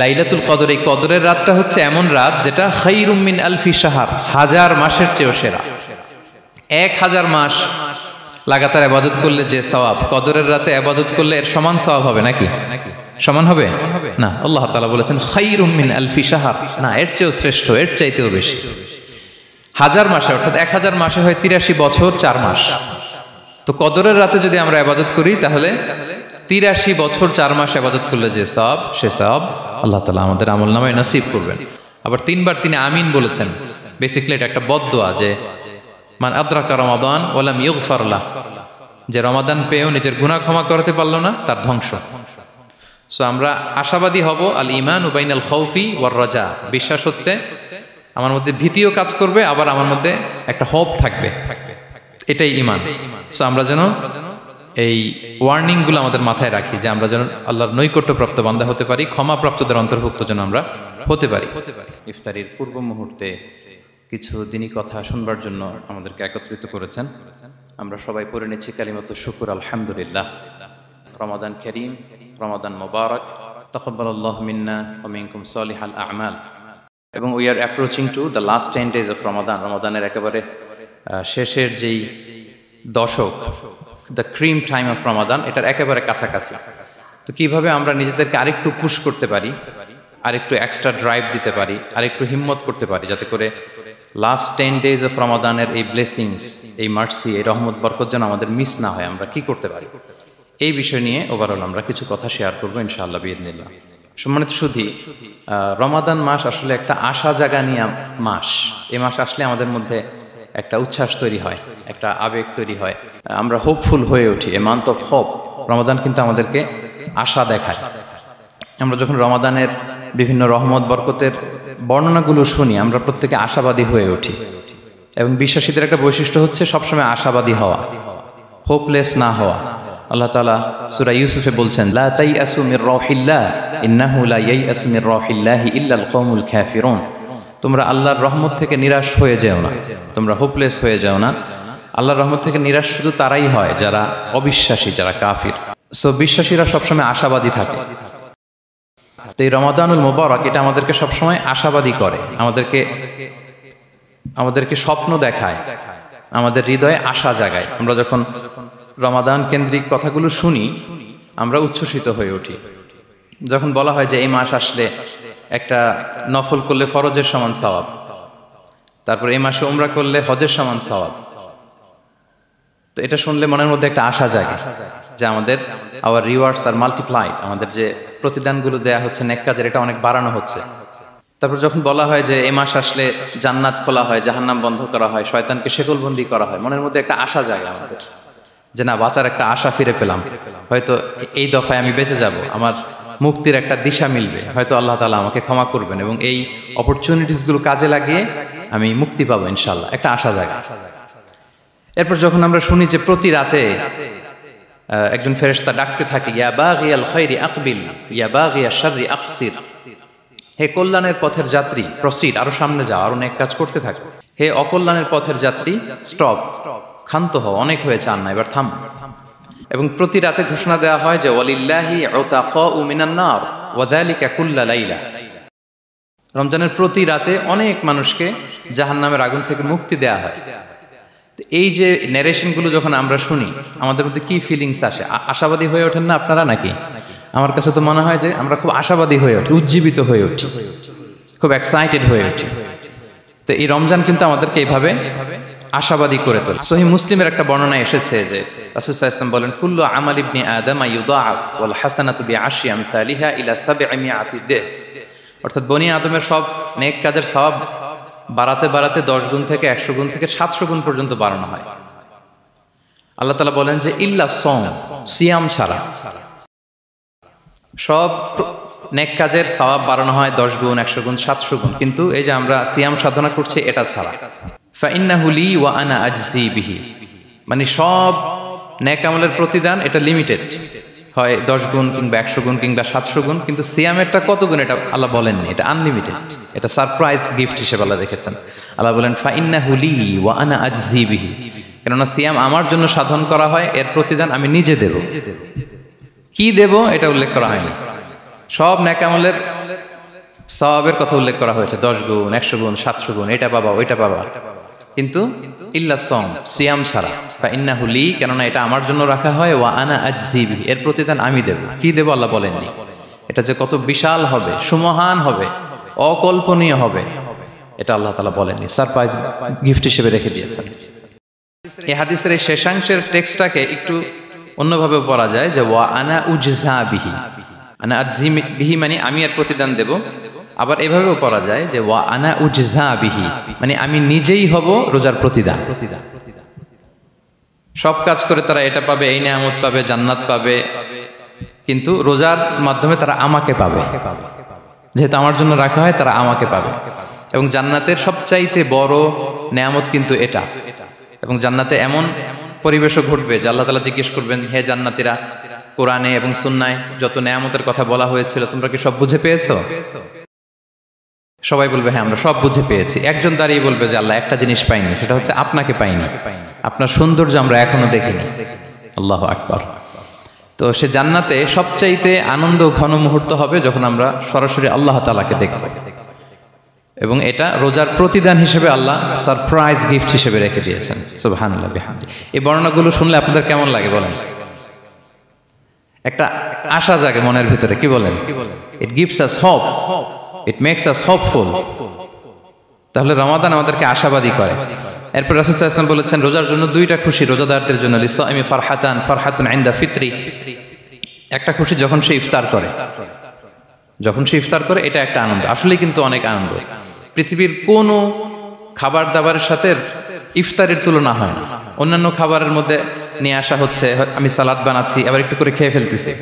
লাইলাতুল কদর, এই কদরের রাতটা হচ্ছে এমন রাত যেটা খায়রুম মিন আলফি শাহর, 1000 মাসের চেয়েও সেরা। 1000 মাস লাগাতার ইবাদত করলে যে সওয়াব, কদরের রাতে ইবাদত করলে এর সমান সওয়াব হবে নাকি? সমান হবে না। আল্লাহ তাআলা বলেছেন খায়রুম মিন আলফি শাহর, না, এর চেয়েও শ্রেষ্ঠ, এর চাইতেও বেশি। 1000 মাসে, অর্থাৎ 1000 মাসে হয় 83 বছর 4 মাস। তো কদরের রাতে যদি আমরা ইবাদত করি তাহলে 83 বছর 4 মাস ইবাদত করলে যে সওয়াব, সে সওয়াব আল্লাহ তাআলা আমাদের আমলনামায় নসিব করবেন। আবার 3 বার তিনি আমিন বলেছেন। বেসিক্যালি এটা একটা বদদোয়া যে মান আদরাকা রমাদান ওয়া লাম ইগফার লাহ, যে রমাদান পেয়েও নিজের গুনাহ ক্ষমা করতে পারলো না, তার ধ্বংস। সো আমরা আশাবাদী হব। আল ঈমানু বাইনাল খাউফি ওয়ার রাজা, বিশ্বাস হচ্ছে আমার মধ্যে ভীতিও কাজ করবে, আবার আমার মধ্যে একটা হোপ থাকবে, এটাই ঈমান। সো আমরা যেন এই ওয়ার্নিংগুলো আমাদের মাথায় রাখি যে আমরা যেন আল্লাহর নৈকট্যপ্রাপ্ত বান্দা হতে পারি, ক্ষমাপ্রাপ্তদের অন্তর্ভুক্ত যেন আমরা হতে পারি। ইফতারির পূর্ব মুহূর্তে কিছু দিনী কথা শুনবার জন্য আমাদেরকে একত্রিত করেছেন। আমরা সবাই পড়ে নিচ্ছি কালিমাতুশ শুকর, আলহামদুলিল্লাহ। রমাদান কারীম, রমাদান মুবারক, তাকাব্বালাল্লাহু মিন্না ওয়া মিনকুম সালিহাল আ'মাল। এবং we are approaching to the last 10 days of Ramadan. রমাদানের একেবারে শেষের যেই দশক, the cream time of Ramadan, এটার একেবারে কাছাকাছি। তো কিভাবে আমরা নিজেদেরকে আরেকটু পুশ করতে পারি, আরেকটু এক্সট্রা ড্রাইভ দিতে পারি, আরেকটু হিম্মত করতে পারি, যাতে করে লাস্ট 10 days অফ রমাদানের এই ব্লেসিংস, এই মার্সি, এই রহমত বরকত যেন আমাদের মিস না হয়, আমরা কি করতে পারি, এই বিষয় নিয়ে ওভারঅল আমরা কিছু কথা শেয়ার করবো ইনশাআল্লাহ বিইذনিল্লাহ। সম্মানিত সুধী, রমাদান মাস আসলে একটা আশা জাগানিয়া মাস। এই মাস আসলে আমাদের মধ্যে একটা উচ্ছ্বাস তৈরি হয়, একটা আবেগ তৈরি হয়, আমরা হোপফুল হয়ে উঠি। এ মান্থ অফ হোপ, রমাদান কিন্তু আমাদেরকে আশা দেখায়। আমরা যখন রমাদানের বিভিন্ন রহমত বরকতের বর্ণনাগুলো শুনি, আমরা প্রত্যেকে আশাবাদী হয়ে উঠি। এবং বিশ্বাসীদের একটা বৈশিষ্ট্য হচ্ছে সবসময় আশাবাদী হওয়া, হোপলেস না হওয়া। আল্লাহ তাআলা সূরা ইউসুফে বলছেন, লা তাইয়াসু মির রাহিল্লাহ ইন্নাহু লা ইয়াইয়াসু মির রাহিল্লাহি ইল্লাল কওমুল কাফিরুন। তোমরা আল্লাহর রহমত থেকে নিরাশ হয়ে যেও না, তোমরা হোপলেস হয়ে যাও না। আল্লাহর রহমত থেকে নিরাশ শুধু তারাই হয় যারা অবিশ্বাসী, যারা কাফির। সো বিশ্বাসীরা সবসময় আশাবাদী থাকে। তো এই রমাদানুল মুবারক এটা আমাদেরকে সবসময় আশাবাদী করে, আমাদেরকে স্বপ্ন দেখায়, আমাদের হৃদয়ে আশা জাগায়। আমরা যখন রমাদান কেন্দ্রিক কথাগুলো শুনি আমরা উচ্ছ্বসিত হয়ে উঠি। যখন বলা হয় যে এই মাস আসলে একটা নফল করলে ফরজের সমান সওয়াব, তারপর এই মাসে উমরা করলে হজের সমান সওয়াব, তো এটা শুনলে মনের মধ্যে একটা আশা জাগে যে আমাদের আওয়ার রিওয়ার্ডস আর মাল্টিপ্লাইড, আমাদের যে প্রতিদানগুলো দেয়া হচ্ছে নেক কাজের, এটা অনেক বাড়ানো হচ্ছে। তারপর যখন বলা হয় যে এই মাস আসলে জান্নাত খোলা হয়, জাহান্নাম বন্ধ করা হয়, শয়তানকে শেকলবন্দি করা হয়, মনের মধ্যে একটা আশা জাগে আমাদের যে না, বাঁচার একটা আশা ফিরে পেলাম, হয়তো এই দফায় আমি বেঁচে যাব, আমার মুক্তির একটা দিশা মিলবে, হয়তো আল্লাহ তাআলা আমাকে ক্ষমা করবেন এবং এই অপরচুনিটিসগুলো কাজে লাগিয়ে আমি মুক্তি পাবো ইনশাআল্লাহ, একটা আশা জাগে। এরপর যখন আমরা শুনি যে প্রতি রাতে একজন ফেরেশতা ডাকতে থাকে, ইয়া বাগিয়াল খায়রি আকবিল ইয়া বাগিয়াশ শাররি আকসির, হে কল্যাণের পথের যাত্রী প্রসিড, আরো সামনে যাও, আরো নেক কাজ করতে থাকো। হে অকল্যাণের পথের যাত্রী স্টপ, ক্ষান্ত হও, অনেক হয়েছে, আর না, এবার থাম। এবং প্রতি রাতে ঘোষণা দেওয়া হয় যে ওয়ালিল্লাহি উতাকাউ মিনান নার ওয়া যালিকা কুল্লা লাইলা। রমজানের প্রতি রাতে অনেক মানুষকে জাহান্নামের আগুন থেকে মুক্তি দেওয়া হয়। এই যে ন্যারেশনগুলো যখন আমরা শুনি আমাদের মধ্যে কি ফিলিংস আসে? আশাবাদী হয়ে ওঠেন না আপনারা নাকি? আমার কাছে তো মনে হয় যে আমরা খুব আশাবাদী হয়ে উঠি, উজ্জীবিত হয়ে উঠি, খুব এক্সাইটেড হয়ে উঠি। তো এই রমজান কিন্তু আমাদেরকে এইভাবে আশাবাদী করে তোলে। সহিহ মুসলিমের একটা বর্ণনা এসেছে যে রাসূল সাল্লাল্লাহু আলাইহি ওয়াসাল্লাম বলেন, কুল্লু আমাল ইবনি আদম ইউদাআফ ওয়াল হাসানাতু বিআশরি আমসালিহা ইলা 700 দিফ। অর্থাৎ বনি আদমের সব নেক কাজের সওয়াব বাড়াতে বাড়াতে 10 গুণ থেকে 100 গুণ থেকে 700 গুণ পর্যন্ত বাড়ানো হয়। আল্লাহ তাআলা বলেন যে ইল্লা সওম, সিয়াম ছাড়া সব নেক কাজের সওয়াব বাড়ানো হয় 10 গুণ, 100 গুণ, 700 গুণ, কিন্তু এই যে আমরা সিয়াম সাধনা করছি এটা ছাড়া। ফাইন্নাহু লি ওয়া আনা আজজি বিহি, মানে সব নেক আমলের প্রতিদান এটা লিমিটেড, হয় 10 গুণ কিংবা 100 গুণ কিংবা 700 গুণ, কিন্তু সিয়ামেরটা কত গুণ এটা আল্লাহ বলেননি, এটা আনলিমিটেড, এটা সারপ্রাইজ গিফট হিসেবে আল্লাহ রেখেছেন। আল্লাহ বলেন ফাইন্নাহু লি ওয়া আনা আজজি বিহি, কেননা সিয়াম আমার জন্য সাধন করা হয়, এর প্রতিদান আমি নিজে দেব। কি দেব এটা উল্লেখ করা হয়নি। সব নেক আমলের সওয়াবের কথা উল্লেখ করা হয়েছে, 10 গুণ, 100 গুণ, 700 গুণ, এটা পাবা ওইটা পাবা, কিন্তু ইল্লা সম, সিয়াম ছাড়া, ফা ইন্নাহু লি, কেননা এটা আমার জন্য রাখা হয়, ওয়া আনা আজজি বিহি, এর প্রতিদান আমি দেব। কি দেব আল্লাহ বলেননি। এটা যে কত বিশাল হবে, সুমহান হবে, অকল্পনীয় হবে, এটা আল্লাহ তাআলা বলেননি, সারপ্রাইজ গিফট হিসেবে রেখে দিয়েছেন। এই হাদিসের এই শেষাংশের টেক্সটটাকে একটু অন্যভাবে পড়া যায় যে ওয়া আনা উজজা বিহি, আনা আজজি বিহি মানে আমি এর প্রতিদান দেব। আবার এভাবেও পড়া যায় যে ওয়া আনা উজজা বিহি মানে আমি নিজেই হব রোজার প্রতিদান। সব কাজ করে তারা এটা পাবে, এই নেয়ামত পাবে, জান্নাত পাবে, কিন্তু রোজার মাধ্যমে তারা আমাকে পাবে, যেহেতু আমার জন্য রাখা হয় তারা আমাকে পাবে। এবং জান্নাতের সবচাইতে বড় নেয়ামত কিন্তু এটা। এবং জান্নাতে এমন পরিবেশও ঘটবে যে আল্লাহ তাআলা জিজ্ঞেস করবেন, হে জান্নাতীরা, কোরআনে এবং সুন্নায় যত নেয়ামতের কথা বলা হয়েছিল তোমরা কি সব বুঝে পেয়েছো? সবাই বলবে হ্যাঁ আমরা সব বুঝে পেয়েছি। একজন দাঁড়িয়ে বলবে যে আল্লাহ একটা জিনিস পাইনি, সেটা হচ্ছে আপনাকে পাইনি, আপনার সৌন্দর্য আমরা এখনো দেখিনি। আল্লাহু আকবার। তো সে জান্নাতে সবচাইতে আনন্দ ঘন মুহূর্ত হবে যখন আমরা সরাসরি আল্লাহ তাআলাকে দেখব। এবং এটা রোজার প্রতিদান হিসেবে আল্লাহ সারপ্রাইজ গিফট হিসেবে রেখে দিয়েছেন। সুবহানাল্লাহ বিহামদি। এই বর্ণনাগুলো শুনলে আপনাদের কেমন লাগে বলেন? একটা আশা জাগে মনের ভিতরে, কি বলেন? It gives us hope, it makes us hopeful. তাহলে রমাদান আমাদেরকে আশাবাদী করে। এরপর রাসূল সাল্লাল্লাহু আলাইহি ওয়াসাল্লাম বলেছেন রোজার জন্য দুইটা খুশি রোজাদারদের জন্য, লিসাইমি ফারহাতান, ফারহাতুন ইনদা ফিত্রি। একটা খুশি যখন সে ইফতার করে, যখন সে ইফতার করে এটা একটা আনন্দ, আসলে কিন্তু অনেক আনন্দ। পৃথিবীর কোনো খাবার দাবারের সাথে ইফতারের তুলনা হয় না। অন্যান্য খাবারের মধ্যে নিয়ে আসা হচ্ছে, আমি সালাদ বানাচ্ছি আবার একটু করে খেয়ে ফেলতেছি,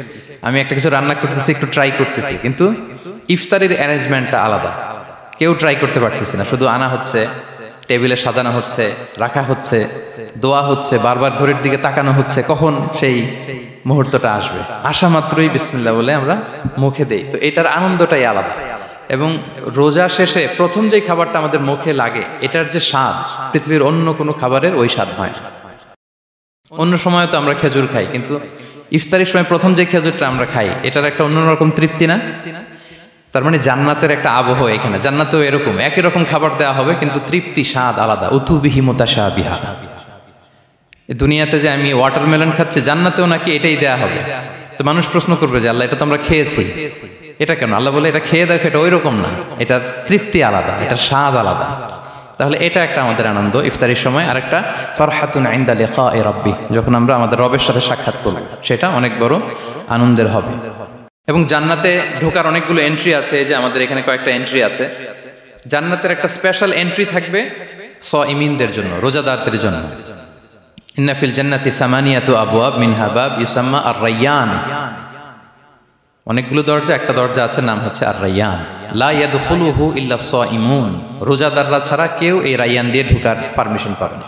আমি একটা কিছু রান্না করতেছি একটু ট্রাই করতেছি, কিন্তু ইফতারের অ্যারেঞ্জমেন্টটা আলাদা। কেউ ট্রাই করতে পারতেছি না, শুধু আনা হচ্ছে, টেবিলে সাজানো হচ্ছে, রাখা হচ্ছে, দোয়া হচ্ছে, বারবার ঘড়ির দিকে তাকানো হচ্ছে কখন সেই মুহূর্তটা আসবে। আসা মাত্রই বিসমিল্লাহ বলে আমরা মুখে দেই। তো এটার আনন্দটাই আলাদা। এবং রোজা শেষে প্রথম যে খাবারটা আমাদের মুখে লাগে, এটার যে স্বাদ পৃথিবীর অন্য কোনো খাবারের ওই স্বাদ হয় না। অন্য সময় তো আমরা খেজুর খাই, কিন্তু ইফতারের সময় প্রথম যে খেজুরটা আমরা খাই, এটার একটা অন্যরকম তৃপ্তি না? তার মানে জান্নাতের একটা আবহ এখানে। জান্নাতেও এরকম একই রকম খাবার দেওয়া হবে, কিন্তু তৃপ্তি স্বাদ আলাদা। উতুবিহি মুতাশাবিহা। দুনিয়াতে যে আমি ওয়াটারমেলন খাচ্ছি, জান্নাতেও নাকি এটাই দেয়া হবে। তো মানুষ প্রশ্ন করবে যে আল্লাহ এটা তো আমরা খেয়েছি, এটা কেন? আল্লাহ বলে এটা খেয়ে দেখো, এটা ওই রকম না, এটার তৃপ্তি আলাদা, এটার স্বাদ আলাদা। তাহলে এটা একটা আমাদের আনন্দ ইফতারির সময়। আর একটা ফারহাতুন ইনদা লিকাই রাব্বি, যখন আমরা আমাদের রবের সাথে সাক্ষাৎ করব, সেটা অনেক বড় আনন্দের হবে। এবং জান্নাতে ঢোকার অনেকগুলো এন্ট্রি আছে। এই যে আমাদের এখানে কয়েকটা এন্ট্রি আছে। জান্নাতের একটা স্পেশাল এন্ট্রি থাকবে সাইমিনদের জন্য, রোজাদারদের জন্য। ইন্না ফিল জান্নাতি সামানিয়াতু আবওয়াব মিনহা বাব ইউসাম্মা আর-রায়্যান। অনেকগুলো দরজা, একটা দরজা আছে নাম হচ্ছে আর-রায়্যান। লা ইয়াদখুলুহু ইল্লা সাইমুন। রোজাদাররা ছাড়া কেউ এই রায়্যান দিয়ে ঢোকার পারমিশন পাবে না।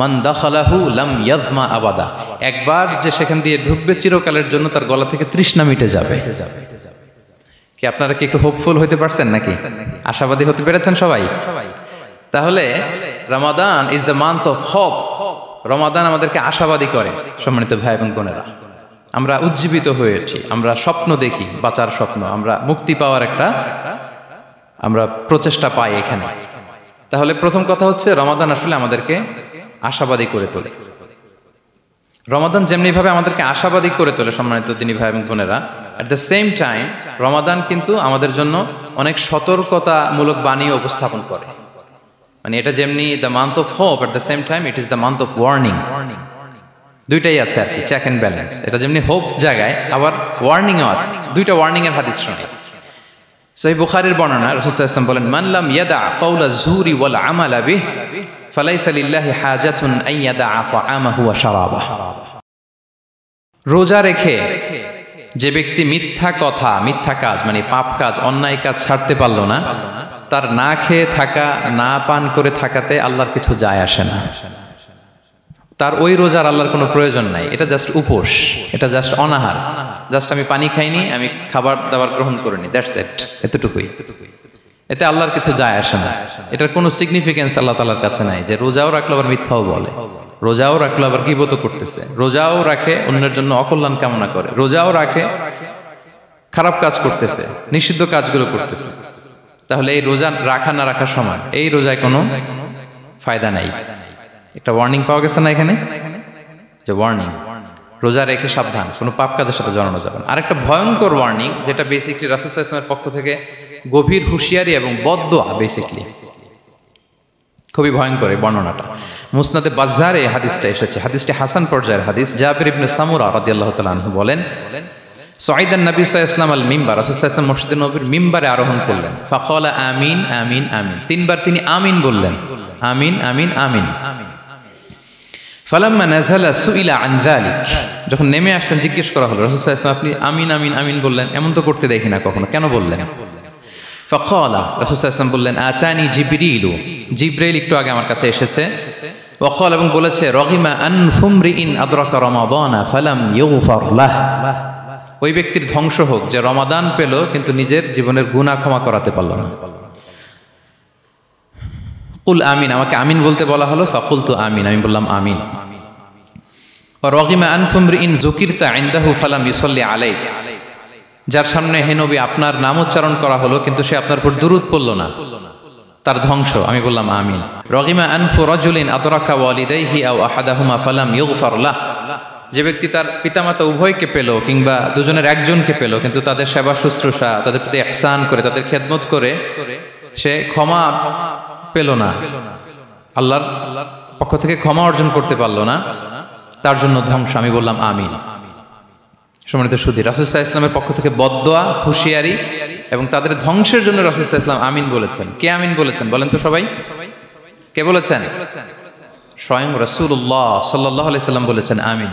মান দাখালাহু লাম ইয়াজমা আবাদা। একবার যে সেখান দিয়ে ঢুকবে চিরকালের জন্য তার গলা থেকে তৃষ্ণা মিটে যাবে। কি আপনারা কি একটু হোপফুল হতে পারছেন নাকি? আশাবাদী হতে পেরেছেন সবাই? তাহলে Ramadan is the month of hope. Ramadan আমাদেরকে আশাবাদী করে। সম্মানিত ভাই এবং বোনেরা, আমরা উজ্জীবিত হয়ে উঠি, আমরা স্বপ্ন দেখি, বাঁচার স্বপ্ন, আমরা মুক্তি পাওয়ার একটা আমরা প্রচেষ্টা পাই এখানে। তাহলে প্রথম কথা হচ্ছে রমাদান আসলে আমাদেরকে আশাবাদী করে তোলে। রমাদান যেমনি ভাবে আমাদেরকে আশাবাদী করে তোলে সম্মানিত দিনী ভাই এবং বোনেরা, এট দ্য সেম টাইম রমাদান কিন্তু আমাদের জন্য অনেক সতর্কতামূলক বাণী উপস্থাপন করে। মানে এটা যেমনি the month of hope, at the same time it is the month of warning. দুইটাই আছে আর কি, চেক এন্ড ব্যালেন্স। এটা যেমনি হোপ জায়গায়, আবার ওয়ার্নিংও আছে। দুইটা ওয়ার্নিং এর হাদিস শোনাই। সহিহ বুখারীর বর্ণনা, রাসূল সাল্লাল্লাহু আলাইহি ওয়াসাল্লাম বলেন, মান লাম ইয়াদা কাওলা যুরি ওয়াল আমালা বিহি ফালাইসা লিল্লাহি হাজাতুন আন ইয়াদা তাআমাহু ওয়া শারাবাহু। রোজা রেখে যে ব্যক্তি মিথ্যা কথা, মিথ্যা কাজ মানে পাপ কাজ, অন্যায় কাজ ছাড়তে পারলো না, তার না খেয়ে থাকা, না পান করে থাকাতে আল্লাহর কিছু যায় আসে না। তার ওই রোজার আল্লাহর কোনো প্রয়োজন নাই। এটা জাস্ট উপোস, এটা জাস্ট অনাহার, জাস্ট আমি পানি খাইনি, আমি খাবার দাবার গ্রহণ করিনি, দ্যাটস ইট, এতটুকুই। এতে আল্লাহর কিছু যায় আসে না। এটার কোনো সিগনিফিকেন্স আল্লাহ তাআলার কাছে নাই যে রোজাও রাখলো আবার মিথ্যাও বলে, রোজাও রাখলো আবার গীবত করতেছে, রোজাও রাখে অন্যের জন্য অকল্যাণ কামনা করে, রোজাও রাখে খারাপ কাজ করতেছে, নিষিদ্ধ কাজগুলো করতেছে, তাহলে এই রোজা রাখা না রাখার সমান, এই রোজায় কোনো ফায়দা নাই। একটা ওয়ার্নিং পাওয়া গেছে না এখানে, যে ওয়ার্নিং, রোজা রেখে সাবধান, কোনো পাপ কাজের সাথে জড়ানো যাবে না। আরেকটা ভয়ঙ্কর ওয়ার্নিং, যেটা বেসিকলি রাসূল সাল্লাল্লাহু আলাইহি ওয়াসাল্লামের পক্ষ থেকে গভীর হুঁশিয়ারি এবং বদদোয়া, বেসিকলি খুবই ভয়ঙ্কর এই বর্ণনাটা। মুসনাদে বাজ্জারে এই হাদিসটা এসেছে, হাদিসটি হাসান পর্যায়ের হাদিস। জাবির ইবনে সামুরা রাদিয়াল্লাহু তাআলা আনহু বলেন, সাইদান নবী সাল্লাল্লাহু আলাইহি ওয়াসাল্লাম আল মিম্বার, রাসূল সাল্লাল্লাহু আলাইহি ওয়াসাল্লাম মসজিদে নববীর মিম্বারে আরোহণ করলেন। ফাকালা আমিন আমিন আমিন, তিনবার তিনি আমিন বললেন, আমিন আমিন আমিন। ফালাম্মা নাযালা সুইলা আন যালিক, যখন নেমে আসলেন জিজ্ঞেস করা হলো, রাসূল সাল্লাল্লাহু আলাইহি ওয়াসাল্লাম আপনি আমিন আমিন আমিন বললেন, এমন তো করতে দেখি না কখনো, কেন বললেন? ফাকালা, রাসূল সাল্লাল্লাহু আলাইহি ওয়াসাল্লাম বললেন, আতানি জিবরিলু, জিবরাইল একটু আগে আমার কাছে এসেছে। ওয়াকাল, এবং বলেছে, রগিমা আনফুমরিইন আদরাকা রমাদানা ফালাম ইউগফার লাহ, ওই ব্যক্তির ধ্বংস হোক যে রমাদান পেল কিন্তু নিজের জীবনের গুনাহ ক্ষমা করাতে পারল না। কুল আমিন, আমাকে আমিন বলতে বলা হলো। ফাকুলতু আমিন, আমি বললাম আমিন। রগিমা আনফুমরিইন যুকিরতা ইনদাহু ফালাম ইউসাল্লি আলাইক, যার সামনে হে নবী আপনার নাম উচ্চারণ করা হলো কিন্তু সে আপনার উপর দুরূদ পড়ল না, তার ধ্বংস, আমি বললাম আমিন। রগিমা আনফু রাজুলিন আদরাকা ওয়ালিদাইহি আও আহাদাহুমা ফালাম ইউগফার লাহ, যে ব্যক্তি তার পিতামাতা উভয়কে পেল কিংবা দুজনের একজনকে পেল কিন্তু তাদের সেবা শুশ্রূষা, তাদের প্রতি ইহসান করে, তাদের খেদমত করে সে ক্ষমা পেল না, আল্লাহর পক্ষ থেকে ক্ষমা অর্জন করতে পারল না, তার জন্য ধ্বংস, আমি বললাম আমিন। সম্মানিত সুধী, রাসূল সাল্লাল্লাহু আলাইহি ওয়াসাল্লামের পক্ষ থেকে বদদোয়া, হুঁশিয়ারি এবং তাদের ধ্বংসের জন্য রাসূল সাল্লাল্লাহু আলাইহি ওয়াসাল্লাম আমিন বলেছেন। কে আমিন বলেছেন বলেন তো সবাই? কে বলেছেন? স্বয়ং রাসূলুল্লাহ সাল্লাল্লাহু আলাইহি ওয়াসাল্লাম বলেছেন আমিন।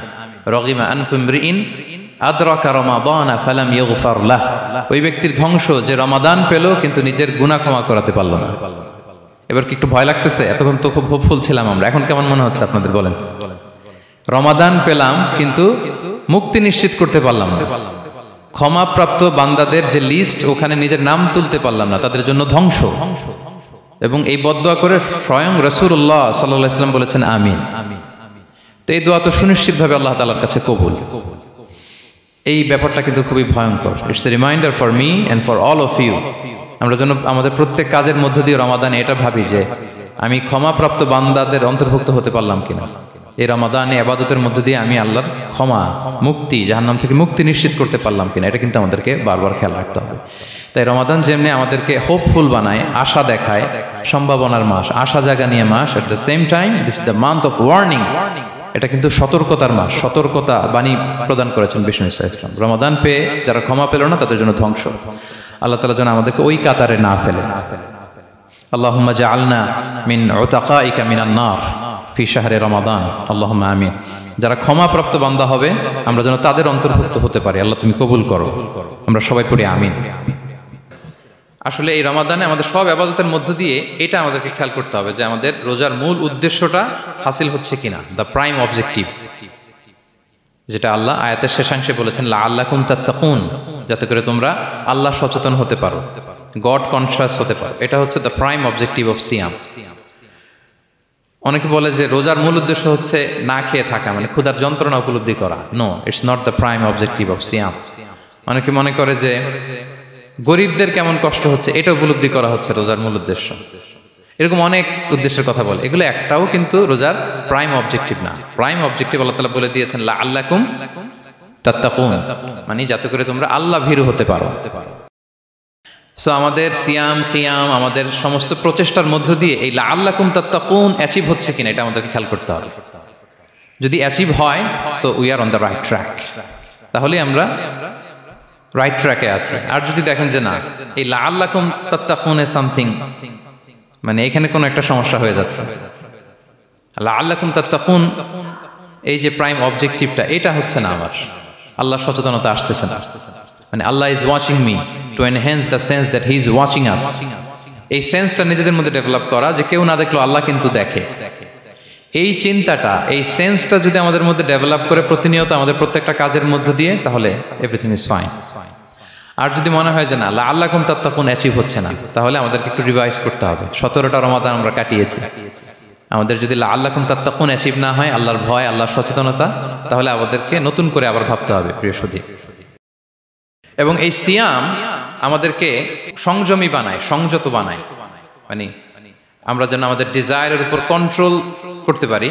রগিমা আনফু ইমরিইন আদরাকা রমাদানা ফালাম ইউগফার লাহ, ওই ব্যক্তির ধ্বংস যে রমাদান পেল কিন্তু নিজের গুনাহ ক্ষমা করাতে পারল না। এবার কি একটু ভয় লাগতেছে? এতক্ষণ তো খুব হোপফুল ছিলাম আমরা, এখন কেমন মনে হচ্ছে আপনাদের বলেন? রমাদান পেলাম কিন্তু মুক্তি নিশ্চিত করতে পারলাম না, ক্ষমাপ্রাপ্ত বান্দাদের যে লিস্ট ওখানে নিজের নাম তুলতে পারলাম না, তাদের জন্য ধ্বংস। এবং এই বদদোয়া করে স্বয়ং রাসূলুল্লাহ সাল্লাল্লাহু আলাইহি ওয়াসাল্লাম বলেছেন আমিন। তো এই দোয়া তো সুনিশ্চিতভাবে আল্লাহ তাআলার কাছে কবুল। এই ব্যাপারটা কিন্তু খুবই ভয়ঙ্কর। It's a reminder for me and for all of you. আমরা যেন আমাদের প্রত্যেক কাজের মধ্য দিয়ে রমাদানে এটা ভাবি যে আমি ক্ষমাপ্রাপ্ত বান্দাদের অন্তর্ভুক্ত হতে পারলাম কিনা। এই রমাদানে ইবাদতের মধ্য দিয়ে আমি আল্লাহর ক্ষমা, মুক্তি, জাহান্নাম থেকে মুক্তি নিশ্চিত করতে পারলাম কিনা, এটা কিন্তু আমাদেরকে বারবার খেয়াল রাখতে হবে। তাই রমাদান যেমনি আমাদেরকে হোপফুল বানায়, আশা দেখায়, সম্ভাবনার মাস, আশা জাগা নিয়ে মাস, at the same time this is the month of warning. এটা কিন্তু সতর্কতার মাস, সতর্কতা বাণী প্রদান করেছেন বিষ্ণু ইসলাম। রমাদান পেয়ে যারা ক্ষমা পেল না তাদের জন্য ধ্বংস। আল্লাহ তাআলা যেন আমাদেরকে ওই কাতারে না ফেলে। আল্লাহুম্মা জাআলনা মিন উতাকাইকা মিনান নার ফি শাহরি রমাদান, আল্লাহুম্মা আমিন। যারা ক্ষমাপ্রাপ্ত বান্দা হবে আমরা যেন তাদের অন্তর্ভুক্ত হতে পারি। আল্লাহ তুমি কবুল করো, আমরা সবাই পড়ি আমিন। আসলে এই রমাদানে আমাদের সব ইবাদতের মধ্য দিয়ে এটা আমাদেরকে খেয়াল করতে হবে যে আমাদের রোজার মূল উদ্দেশ্যটা হাসিল হচ্ছে কিনা, দ্য প্রাইম অবজেক্টিভ, যেটা আল্লাহ আয়াতের শেষাংশে বলেছেন লাআল্লাকুম তাত্তাকুন, যাতে করে তোমরা আল্লাহ সচেতন হতে পারো, গড কনশাস হতে পারো। এটা হচ্ছে দ্য প্রাইম অবজেক্টিভ অফ সিয়াম। অনেকে বলে যে রোজার মূল উদ্দেশ্য হচ্ছে না খেয়ে থাকা, মানে ক্ষুধার যন্ত্রণা উপলব্ধি করা। No, it's not the prime objective of সিয়াম। অনেকে মনে করে যে গরিবদের কেমন কষ্ট হচ্ছে এটা উপলব্ধি করা হচ্ছে রোজার মূল উদ্দেশ্য। এরকম অনেক উদ্দেশ্যের কথা বলে, এগুলো একটাও কিন্তু রোজার প্রাইম অবজেক্টিভ না। প্রাইম অবজেক্টিভ আল্লাহ তাআলা বলে দিয়েছেন লাআল্লাকুম তাত্তাকুন, মানে যাতে করে তোমরা আল্লাহ ভীরু হতে পারো। সো আমাদের সিয়াম, কিয়াম, আমাদের সমস্ত প্রচেষ্টার মধ্য দিয়ে এই লাআল্লাকুম তাত্তাকুন অ্যাচিভ হচ্ছে কিনা এটা আমাদেরকে খেয়াল করতে হবে। যদি অ্যাচিভ হয়, so we are on the right track, তাহলে আমরা রাইট ট্র্যাকে আছে। আর যদি দেখেন যে না, এই লাআল্লাকুম তাত্তাকুন এ সামথিং, মানে এখানে কোনো একটা সমস্যা হয়ে যাচ্ছে, লাআল্লাকুম তাত্তাকুন এই যে প্রাইম অবজেক্টিভটা এটা হচ্ছে না আমার, আল্লাহ সচেতনতা আসতেছে না, মানে Allah is watching me to enhance the sense that he is watching us. এই সেন্সটা নিজেদের মধ্যে ডেভেলপ করা যে কেউ না দেখলেও আল্লাহ কিন্তু দেখে। এই চিন্তাটা, এই সেন্সটা যদি আমাদের মধ্যে ডেভেলপ করে প্রতিনিয়ত আমাদের প্রত্যেকটা কাজের মধ্য দিয়ে, তাহলে এভরিথিং ইজ ফাইন। আর যদি মনে হয় যে না লাআল্লাকুম তাত্তাকুন অ্যাচিভ হচ্ছে না, তাহলে আমাদেরকে একটু রিভাইজ করতে হবে। 17টা রমাদান আমরা কাটিয়েছি, আমাদের যদি লাআল্লাকুম তাত্তাকুন অ্যাচিভ না হয়, আল্লাহর ভয়, আল্লাহর সচেতনতা, তাহলে আমাদেরকে নতুন করে আবার ভাবতে হবে প্রিয় সুধী। এবং এই সিয়াম আমাদেরকে সংযমী বানায়, সংযত বানায়, মানে আমরা যেন আমাদের ডিজায়ারের উপর কন্ট্রোল করতে পারি,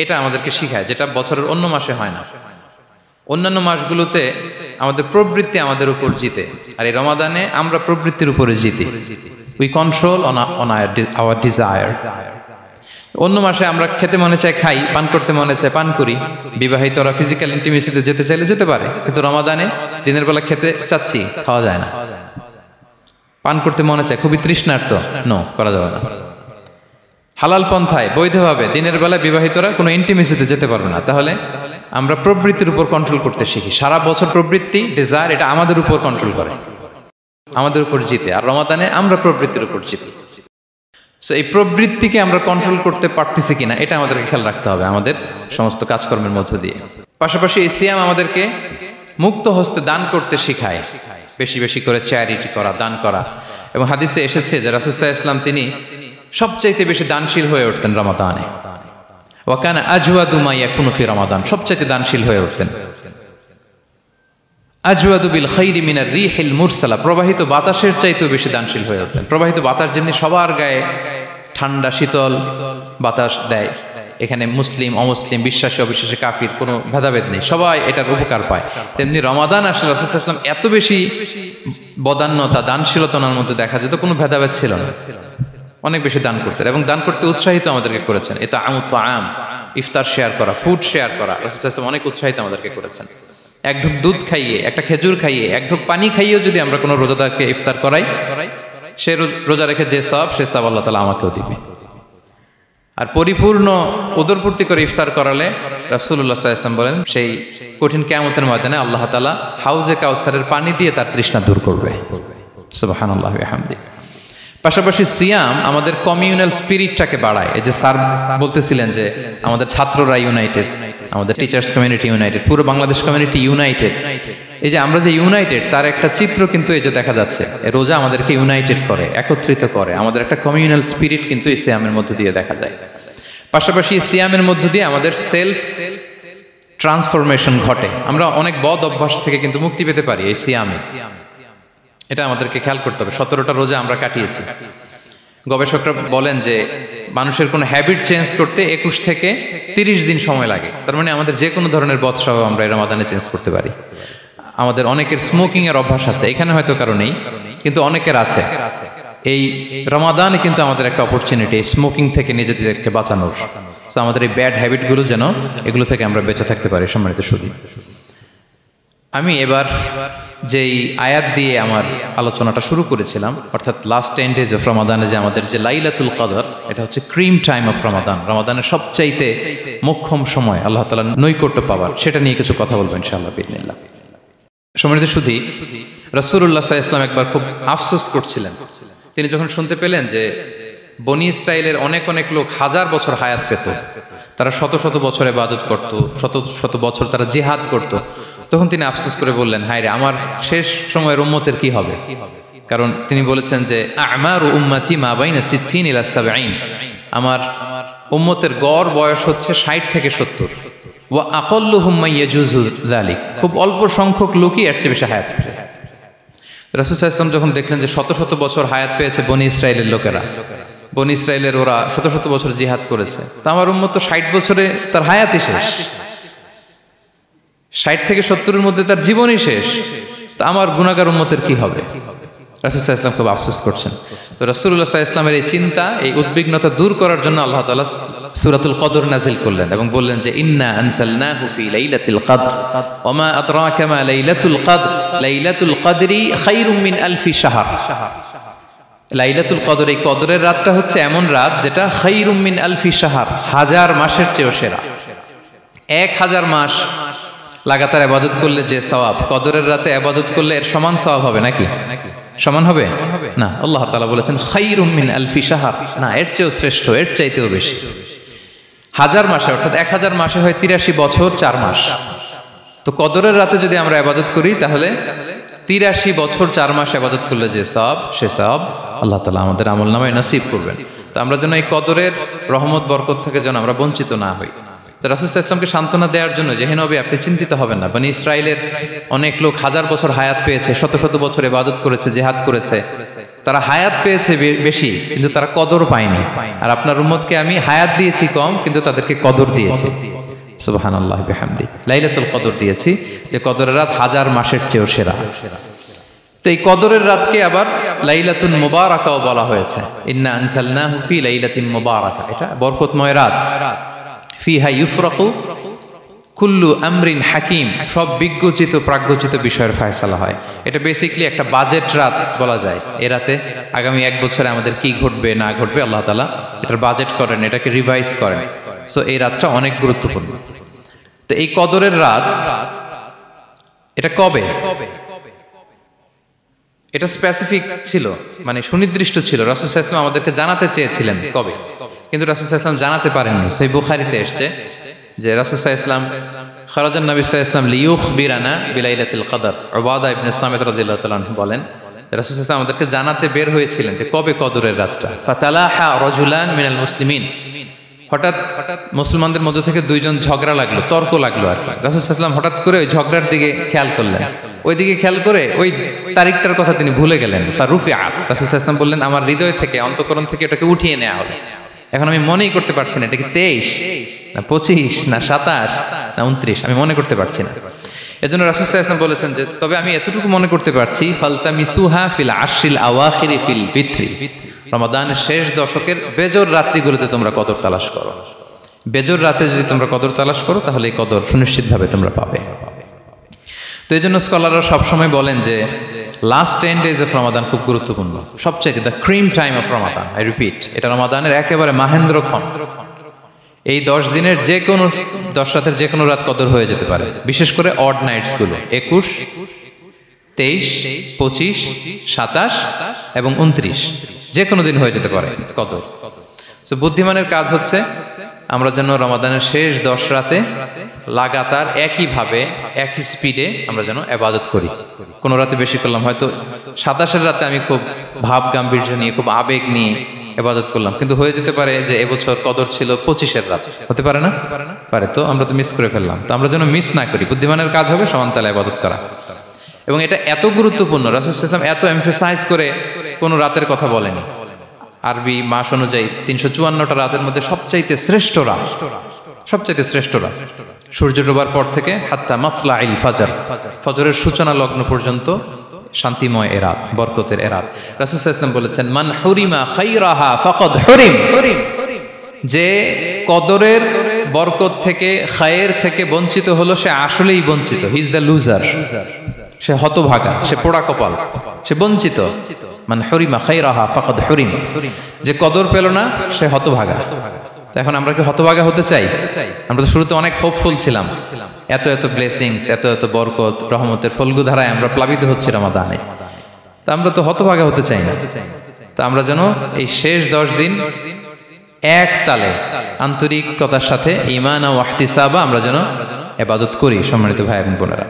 এটা আমাদেরকে শিখায়, যেটা বছরের অন্য মাসে হয় না। অন্যান্য মাসগুলোতে আমাদের প্রবৃত্তি আমাদের উপর জিতে, আর এই রমাদানে আমরা প্রবৃত্তির উপরে জিতি। We control on our desire. অন্য মাসে আমরা খেতে মনে চায় খাই, পান করতে মনে চায় পান করি, বিবাহিতরা ফিজিক্যাল ইন্টিমেসিতে যেতে চাইলে যেতে পারে, কিন্তু রমাদানে দিনের বেলা খেতে চাচ্ছি, খাওয়া যায় না। পান করতে মনে চায়, খুবই তৃষ্ণার্ত, নো, করা যাবে না। হালাল পন্থায় বৈধভাবে দিনের বেলা বিবাহিতরা কোনো ইন্টিমেসিতে যেতে পারবে না। তাহলে আমরা প্রবৃত্তির উপর কন্ট্রোল করতে শিখি। সারা বছর প্রবৃত্তি, ডিজায়ার, এটা আমাদের উপর কন্ট্রোল করে, আমাদের উপর জিতে, আর রমাদানে আমরা প্রবৃত্তির উপর জিতি। সো এই প্রবৃত্তিকে আমরা কন্ট্রোল করতে পারতেছি কিনা, এটা আমাদেরকে খেয়াল রাখতে হবে আমাদের সমস্ত কাজকর্মের মধ্য দিয়ে। পাশাপাশি এই সিয়াম আমাদেরকে মুক্ত হস্তে দান করতে শিখায়, বেশি বেশি করে চ্যারিটি করা, দান করা। এবং হাদিসে এসেছে যে রাসূল সাল্লাল্লাহু আলাইহি ওয়াসাল্লাম তিনি সবচাইতে বেশি দানশীল হয়ে উঠতেন রমাদানে। ওয়া কানা আজওয়াদু মা ইয়াকুনু ফি রমাদান, সবচাইতে দানশীল হয়ে উঠতেন। আজওয়াদু বিল খাইরি মিনার রিহিল মুরসালা, প্রবাহিত বাতাসের চাইতেও বেশি দানশীল হয়ে উঠতেন। প্রবাহিত বাতাস যেমনি সবার গায়ে ঠান্ডা শীতল বাতাস দেয়, এখানে মুসলিম অমুসলিম, বিশ্বাসী অবিশ্বাসী, কাফির, কোনো ভেদাভেদ নেই, সবাই এটার উপকার পায়। তেমনি রমাদান আসলে রাসূল সাল্লাল্লাহু আলাইহি ওয়াসাল্লাম এত বেশি বদান্যতা, দানশীলতার মধ্যে দেখা যেত, কোনো ভেদাভেদ ছিল না, অনেক বেশি দান করতেন এবং দান করতে উৎসাহিত আমাদেরকে করেছেন। এটা আম ইফতার শেয়ার করা, ফুড শেয়ার করা, রাসূল সাল্লাল্লাহু আলাইহি ওয়াসাল্লাম অনেক উৎসাহিত আমাদেরকে করেছেন। এক ঢুক দুধ খাইয়ে, একটা খেজুর খাইয়ে, এক ঢুক পানি খাইয়েও যদি আমরা কোনো রোজাদারকে ইফতার করাই, সে রোজা রেখে যে সওয়াব, সে সওয়াব আল্লাহ তাআলা আমাকেও দিবে। আর পরিপূর্ণ উদরপূর্তি করে ইফতার করালে রাসূলুল্লাহ সাল্লাল্লাহু আলাইহি ওয়াসাল্লাম বলেন, সেই কঠিন কিয়ামতের ময়দানে আল্লাহ তাআলা হাউজে কাউসারের পানি দিয়ে তার তৃষ্ণা দূর করবে। সুবহানাল্লাহি ওয়া বিহামদিহি। পাশাপাশি সিয়াম আমাদের কমিউনাল স্পিরিটটাকে বাড়ায়। এই যে স্যার বলতেছিলেন যে আমাদের ছাত্ররা ইউনাইটেড, আমাদের টিচার্স কমিউনিটি ইউনাইটেড, পুরো বাংলাদেশ কমিউনিটি ইউনাইটেড। এই যে আমরা যে ইউনাইটেড, তার একটা চিত্র কিন্তু এই যে দেখা যাচ্ছে। রোজা আমাদেরকে ইউনাইটেড করে, একত্রিত করে, আমাদের একটা কমিউনাল স্পিরিট কিন্তু এই সিয়ামের মধ্য দিয়ে দেখা যায়। পাশাপাশি সিয়ামের মধ্য দিয়ে আমাদের সেলফ ট্রান্সফরমেশন ঘটে। আমরা অনেক বদ অভ্যাস থেকে কিন্তু মুক্তি পেতে পারি এই সিয়ামে, এটা আমাদেরকে খেয়াল করতে হবে। 17টা রোজা আমরা কাটিয়েছি। গবেষকরা বলেন যে মানুষের কোনো হ্যাবিট চেঞ্জ করতে 21 থেকে 30 দিন সময় লাগে। তার মানে আমাদের যে কোনো ধরনের বদ স্বভাব আমরা এই রমাদানে চেঞ্জ করতে পারি। আমাদের অনেকের স্মোকিং এর অভ্যাস আছে, এখানে হয়তো কারো নেই, কিন্তু অনেকের আছে। এই রমাদানে কিন্তু আমাদের একটা অপরচুনিটি স্মোকিং থেকে নিজেদেরকে বাঁচানোর। সো আমাদের এই ব্যাড হ্যাবিটগুলো যেন এগুলো থেকে আমরা বেঁচে থাকতে পারি। সম্মানিত সুধী, আমি এবার যেই আয়াত দিয়ে আমার আলোচনাটা শুরু করেছিলাম, অর্থাৎ লাস্ট 10 days অফ রমাদানে যে আমাদের যে লাইলাতুল কদর, এটা হচ্ছে ক্রিম টাইম অফ রমাদান, রমাদানের সবচাইতে মোক্ষম সময় আল্লাহ তাআলার নৈকট্য পাওয়ার, সেটা নিয়ে কিছু কথা বলবো ইনশাআল্লাহ বিইজনিল্লাহ। সম্মানিত সুধী, রাসূলুল্লাহ সাল্লাল্লাহু আলাইহি ওয়াসাল্লাম একবার খুব আফসোস করছিলেন। তিনি যখন শুনতে পেলেন যে বনি ইসরাইলের অনেক অনেক লোক হাজার বছর হায়াত পেত, তারা শত শত বছর ইবাদত করত, শত শত বছর তারা জিহাদ করত, তখন তিনি আফসোস করে বললেন, হায় রে, আমার শেষ সময়ের উম্মতের কি হবে? কারণ তিনি বলেছেন যে আমারু উম্মতি মা বাইনা 60 ইলা 70, আমার উম্মতের গড় বয়স হচ্ছে 60 থেকে 70। ওয়া আকাল্লুহুম মান ইয়াজুজু যালিক, খুব অল্প সংখ্যক লোকই এর চেয়ে বেশি হায়াত পাবে। রাসূল সাল্লাল্লাহু আলাইহি ওয়াসাল্লাম যখন দেখলেন যে শত শত বছর হায়াত পেয়েছে বনি ইসরাইলের লোকেরা, বনি ইসরাইলের ওরা শত শত বছর জিহাদ করেছে, তা আমার উম্মত তো 60 বছরে তার হায়াতই শেষ, 60 থেকে 70-এর মধ্যে তার জীবনই শেষ, তা আমার গুনাহগার উম্মতের কি হবে? রাসূল সাল্লাল্লাহু আলাইহি ওয়াসাল্লাম খুব আফসোস করছেন। তো রাসূলুল্লাহ সাল্লাল্লাহু আলাইহি ওয়াসাল্লামের এই চিন্তা, এই উদ্বিগ্নতা দূর করার জন্য আল্লাহ তাআলা সূরাতুল কদর নাযিল করলেন এবং বললেন যে ইন্না আনসালনাহু ফি লাইলাতিল কদর ওয়া মা আদরাকা মা লাইলাতুল কদর লাইলাতুল কদরি খায়রুম মিন আলফি শাহর। লাইলাতুল কদর, এই কদরের রাতটা হচ্ছে এমন রাত যেটা খায়রুম মিন আলফি শাহর, হাজার মাসের চেয়েও সেরা। 1000 মাস লাগাতার ইবাদত করলে যে সওয়াব, কদরের রাতে ইবাদত করলে এর সমান সওয়াব হবে নাকি? সমান হবে না। আল্লাহ তাআলা বলেছেন খায়রুম মিন আলফি শাহর, না, এর চেয়েও শ্রেষ্ঠ, এর চাইতেও বেশি। হাজার মাসে, অর্থাৎ 1000 মাসে হয় 83 বছর 4 মাস। তো কদরের রাতে যদি আমরা ইবাদত করি তাহলে 83 বছর 4 মাস ইবাদত করলে যে সওয়াব, সে সওয়াব আল্লাহ তাআলা আমাদের আমলনামায় নসিব করবেন। তো আমরা যেন এই কদরের রহমত বরকত থেকে যেন আমরা বঞ্চিত না হই। তো রাসূল সাল্লাল্লাহু আলাইহি ওয়াসাল্লামকে সান্ত্বনা দেওয়ার জন্য যে হে নবী আপনি চিন্তিত হবেন না, বনি ইসরাইলের অনেক লোক হাজার বছর হায়াত পেয়েছে, শত শত বছর ইবাদত করেছে, জিহাদ করেছে, তারা হায়াত পেয়েছে বেশি কিন্তু তারা কদর পায়নি। আর আপনার উম্মতকে আমি হায়াত দিয়েছি কম কিন্তু তাদেরকে কদর দিয়েছি। সুবহানাল্লাহ বিহামদি, লাইলাতুল কদর দিয়েছি, যে কদরের রাত হাজার মাসের চেয়েও সেরা। তো এই কদরের রাতকে আবার লাইলাতুল মুবারাকাও বলা হয়েছে। ইন্না আনজালনাহু ফি লাইলাতিন মুবারাকা, এটা বরকতময় রাত। ফিহা ইউফরাকু কুল্লু আমরিন হাকিম, সব বিজ্ঞচিত প্রাজ্ঞচিত বিষয়ের ফয়সালা হয়। এটা বেসিক্যালি একটা বাজেট রাত বলা যায়। এ রাতে আগামী এক বছরে আমাদের কি ঘটবে না ঘটবে আল্লাহ তাআলা এটার বাজেট করেন, এটাকে রিভাইজ করেন। সো এই রাতটা অনেক গুরুত্বপূর্ণ। তো এই কদরের রাত এটা কবে, এটা স্পেসিফিক ছিল, মানে সুনির্দিষ্ট ছিল। রাসূল সাল্লাল্লাহু আলাইহি ওয়াসাল্লাম আমাদেরকে জানাতে চেয়েছিলেন কবে, কিন্তু রাসূল সাল্লাল্লাহু আলাইহি ওয়াসাল্লাম জানাতে পারেননি। সহিহ বুখারীতে এসেছে যে রাসূল সাল্লাল্লাহু আলাইহি ওয়াসাল্লাম খারাজান নবী সাল্লাল্লাহু আলাইহি ওয়াসাল্লাম লিয়ুখবিরানা বিলাইলাতিল কদর। উবাদা ইবনে সামিত রাদিয়াল্লাহু তাআলা আনহু বলেন রাসূল সাল্লাল্লাহু আলাইহি ওয়াসাল্লাম আমাদেরকে জানাতে বের হয়েছিলেন যে কবে কদরের রাতটা। ফাতালাহা রাজুলান মিনাল মুসলিমিন, হঠাৎ মুসলমানদের মধ্য থেকে দুইজন ঝগড়া লাগলো, তর্ক লাগলো আর কি। রাসূল সাল্লাল্লাহু আলাইহি ওয়াসাল্লাম হঠাৎ করে ওই ঝগড়ার দিকে খেয়াল করলেন, ওই দিকে খেয়াল করে ওই তারিখটার কথা তিনি ভুলে গেলেন। ফারুফিআত, রাসূল সাল্লাল্লাহু আলাইহি ওয়াসাল্লাম বললেন আমার হৃদয় থেকে, অন্তঃকরণ থেকে এটাকে উঠিয়ে নেওয়া হবে। এখন আমি মনেই করতে পারছি না এটা কি 23 না 25 না 27 না 29, আমি মনে করতে পারছি না। এজন্য রাসূল সাল্লাল্লাহু আলাইহি ওয়াসাল্লাম বলেছেন যে তবে আমি এতটুকু মনে করতে পারছি, ফালতামিসুহা ফিল আশরিল আওয়াখিরি ফিল বিত্রি, রমাদানের শেষ দশকের বেজর রাত্রিগুলোতে তোমরা কদর তালাশ করো। বেজর রাতে যদি তোমরা কদর তালাশ করো তাহলে এই কদর সুনিশ্চিতভাবে তোমরা পাবে। তো এই জন্য স্কলাররা সবসময় বলেন যে লাস্ট 10 days অফ রমাদান খুব গুরুত্বপূর্ণ, সবচেয়ে the cream time of Ramadan. I repeat, এটা রমাদানের একেবারে মাহেন্দ্রক্ষণ। এই 10 দিনের যে কোনো 10 রাতের যে কোনো রাত কদর হয়ে যেতে পারে, বিশেষ করে অড নাইটসগুলো 21, 23, 25, 27 এবং 29, যে কোনো দিন হয়ে যেতে পারে কদর। সো বুদ্ধিমানের কাজ হচ্ছে আমরা যেন রমাদানের শেষ 10 রাতে লাগাতার একইভাবে একই স্পিডে আমরা যেন ইবাদত করি। কোনো রাতে বেশি করলাম, হয়তো 27-এর রাতে আমি খুব ভাব গাম্ভীর্য নিয়ে খুব আবেগ নিয়ে ইবাদত করলাম, কিন্তু হয়ে যেতে পারে যে এবছর কদর ছিল 25-এর রাত, হতে পারে না? পারে। তো আমরা তো মিস করে ফেললাম। তো আমরা যেন মিস না করি, বুদ্ধিমানের কাজ হবে সমানতালে ইবাদত করা। এবং এটা এত গুরুত্বপূর্ণ, রাসূল সাল্লাল্লাহু আলাইহি ওয়াসাল্লাম এত এমফাসাইজ করে কোনো রাতের কথা বলেনি। আরবি মাস অনুযায়ী 354টা রাতের মধ্যে সবচাইতে শ্রেষ্ঠ রাত, সবচাইতে শ্রেষ্ঠ রাত সূর্য ডোবার পর থেকে হাত্তা মাতলাইল ফাজর, ফজরের সূচনা লগ্ন পর্যন্ত শান্তিময় এ রাত, বরকতের এ রাত। রাসূল সাল্লাল্লাহু আলাইহি ওয়াসাল্লাম বলেছেন মান হুরিমা খাইরাহা ফাকাদ হুরিম, যে কদরের বরকত থেকে খায়ের থেকে বঞ্চিত হলো সে আসলেই বঞ্চিত। হি ইজ দ্য লুজার, সে হতভাগা, সে পোড়া কপাল, সে বঞ্চিত। মান হুরিমা খাইরাহা ফাকাদ হুরিম, যে কদর পেল না সে হতভাগা। তো এখন আমরা কি হতভাগা হতে চাই? আমরা তো শুরুতে অনেক হোপফুল ছিলাম, এত এত ব্লেসিংস, এত এত বরকত রহমতের ফলগু ধারায় আমরা প্লাবিত হচ্ছি রমাদানে। তো আমরা তো হতভাগা হতে চাই না। তো আমরা যেন এই শেষ 10 দিন এক তালে আন্তরিকতার সাথে ঈমান ও ইহতিসাবা আমরা যেন ইবাদত করি। সম্মানিত ভাই এবং বোনেরা,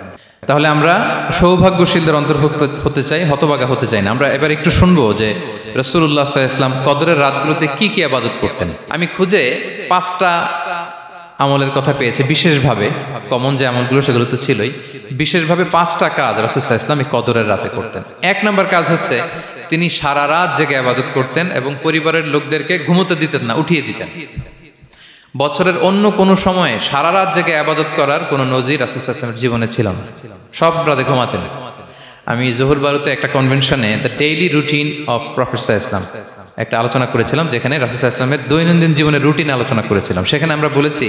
তাহলে আমরা সৌভাগ্যশীলদের অন্তর্ভুক্ত হতে চাই, হতভাগা হতে চাই না। আমরা এবার একটু শুনবো যে রাসূলুল্লাহ সাল্লাল্লাহু আলাইহি ওয়াসাল্লাম কদরের রাতগুলোতে কি কি ইবাদত করতেন। আমি খুঁজে 5টা আমলের কথা পেয়েছি বিশেষভাবে, কমন যে আমলগুলো সেগুলো তো ছিলই, বিশেষভাবে 5টা কাজ রাসূল সাল্লাল্লাহু আলাইহি ওয়াসাল্লাম এই কদরের রাতে করতেন। 1 নম্বর কাজ হচ্ছে তিনি সারা রাত জেগে ইবাদত করতেন এবং পরিবারের লোকদেরকে ঘুমোতে দিতেন না, উঠিয়ে দিতেন। বছরের অন্য কোনো সময়ে সারা রাত জেগে ইবাদত করার কোনো নজির রাসূল সাল্লাল্লাহু আলাইহি ওয়াসাল্লামের জীবনে ছিল না। সব রাতে ঘুমাতেন। আমি জোহর বারুতে একটা কনভেনশনে the daily routine of prophet সাল্লাল্লাহু আলাইহি ওয়াসাল্লাম একটা আলোচনা করেছিলাম, যেখানে রাসূল সাল্লাল্লাহু আলাইহি ওয়াসাল্লামের দৈনন্দিন জীবনের রুটিন আলোচনা করেছিলাম। সেখানে আমরা বলেছি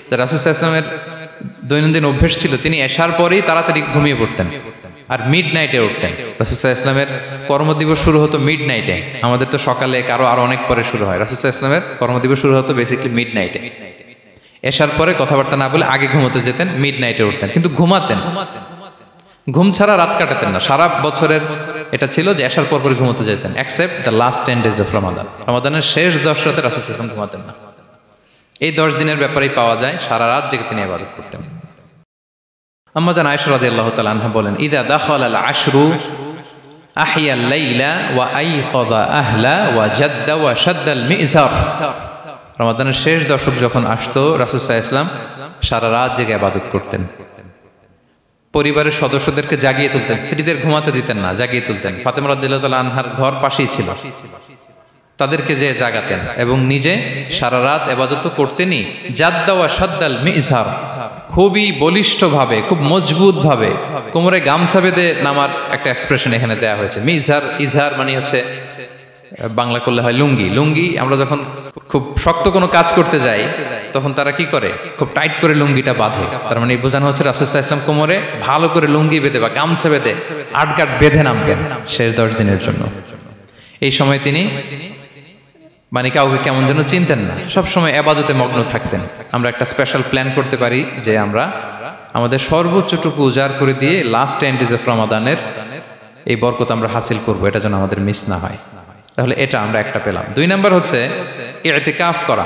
যে রাসূল সাল্লাল্লাহু আলাইহি ওয়াসাল্লামের দৈনন্দিন অভ্যাস ছিল তিনি এশার পরেই তাড়াতাড়ি ঘুমিয়ে পড়তেন আর মিড নাইটে উঠতেন। রাসূল সাল্লাল্লাহু আলাইহি ওয়াসাল্লামের কর্মদিবস শুরু হতো মিড নাইটে। আমাদের তো সকালে আরো অনেক পরে শুরু হয়। রাসূল সাল্লাল্লাহু আলাইহি ওয়াসাল্লামের কর্মদিবস শুরু হতো বেসিক্যালি মিড নাইটে। এশার পরে কথাবার্তা না বলে আগে ঘুমোতে যেতেন, মিড নাইটে উঠতেন, কিন্তু ঘুমাতেন। ঘুম ছাড়া রাত কাটাতেন না। সারা বছরের এটা ছিল যে এশার পর পরে ঘুমোতে যেতেন, except the last 10 days of Ramadan. রমাদানের শেষ 10 রাতে রাসূল সাল্লাল্লাহু আলাইহি ওয়াসাল্লাম ঘুমাতেন না। এই 10 দিনের ব্যাপারেই পাওয়া যায় সারা রাত জেগে তিনি ইবাদত করতেন। আম্মা জান আয়েশা রাদিয়াল্লাহু তাআলা আনহা বলেন ইযা দাখালাল আশরু আহিয়াল লাইলা ওয়া আইকাযা আহলা ওয়া জাদ্দা ওয়া শাদ্দাল মিজার। রমাদানের শেষ দশক যখন আসতো রাসূল সাল্লাল্লাহু আলাইহি ওয়াসাল্লাম সারা রাত জেগে ইবাদত করতেন। পরিবারের সদস্যদেরকে জাগিয়ে তুলতেন, স্ত্রীদের ঘুমাতে দিতেন না, জাগিয়ে তুলতেন। ফাতেমা রাদিয়াল্লাহু তাআলা আনহার ঘর পাশেই ছিল, তাদেরকে যে জাগাতেন এবং নিজে সারা রাত ইবাদত করতেনই। জাদ্দা ওয়া শাদ্দাল মিজহার, খুবই বলিষ্ঠভাবে, খুব মজবুতভাবে কোমরে গামছা বেঁধে নামার একটা এক্সপ্রেশন এখানে দেওয়া হয়েছে। মিজহার, ইজহার মানে হচ্ছে বাংলা করলে হয় লুঙ্গি। লুঙ্গি আমরা যখন খুব শক্ত কোনো কাজ করতে যাই তখন তারা কি করে, খুব টাইট করে লুঙ্গিটা বাঁধে। তার মানে বোঝানো হচ্ছে রাসূল সাল্লাল্লাহু আলাইহি ওয়াসাল্লাম কোমরে ভালো করে লুঙ্গি বেঁধে বা গামছা বেঁধে আটগাট বেঁধে নামতেন শেষ 10 দিনের জন্য। এই সময় তিনি মানে কাউকে কেমন যেন চিনতেন না, সবসময় ইবাদতে মগ্ন থাকতেন। আমরা একটা স্পেশাল প্ল্যান করতে পারি যে আমরা আমাদের সর্বোচ্চটুকু উজাড় করে দিয়ে লাস্ট 10 ডেজ অফ রমাদানের এই বরকত আমরা হাসিল করব, এটা যেন আমাদের মিস না হয়। তাহলে এটা আমরা একটা পেলাম। 2 নাম্বার হচ্ছে ইতিকাফ করা।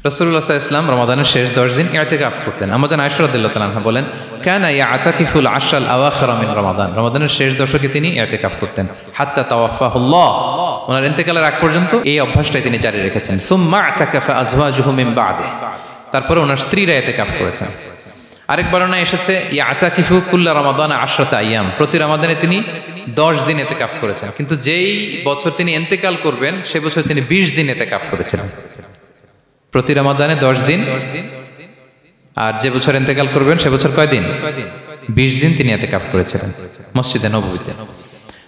রাসূলুল্লাহ সাল্লাল্লাহু আলাইহি ওয়াসাল্লাম রমাদানের শেষ 10 দিন ইতিকাফ করতেন। আমাদের আয়েশা রাদিয়াল্লাহু তাআলা আনহা বলেন, কানা ইয়াতাকিফুল আশরাল আওয়াখির মিন রমাদান, রমাদানের শেষ দশকে তিনি ইতিকাফ করতেন। হাত্তা তাওয়াফাহুল্লাহ, ওনার ইন্তেকালের আগ পর্যন্ত এই অভ্যাসটাই তিনি জারি রেখেছেন। সুম্মা আতাকাফা আজওয়াজুহু মিন বাদে, তারপরে ওনার স্ত্রীরা ইতিকাফ করেছেন। আরেক বর্ণনা এসেছে ইয়াতাকিফু কুল্লা রমাদান 10 আইয়াম, প্রতি রমাদানে তিনি 10 দিন ইতিকাফ করেছেন। কিন্তু যেই বছর তিনি ইন্তেকাল করবেন সে বছর তিনি 20 দিন ইতিকাফ করেছিলেন। প্রতি রমাদানে 10 দিন, আর যে বছর ইন্তেকাল করবেন সে বছর কয় দিন? 20 দিন তিনি ইতিকাফ করেছিলেন মসজিদে নববীতে।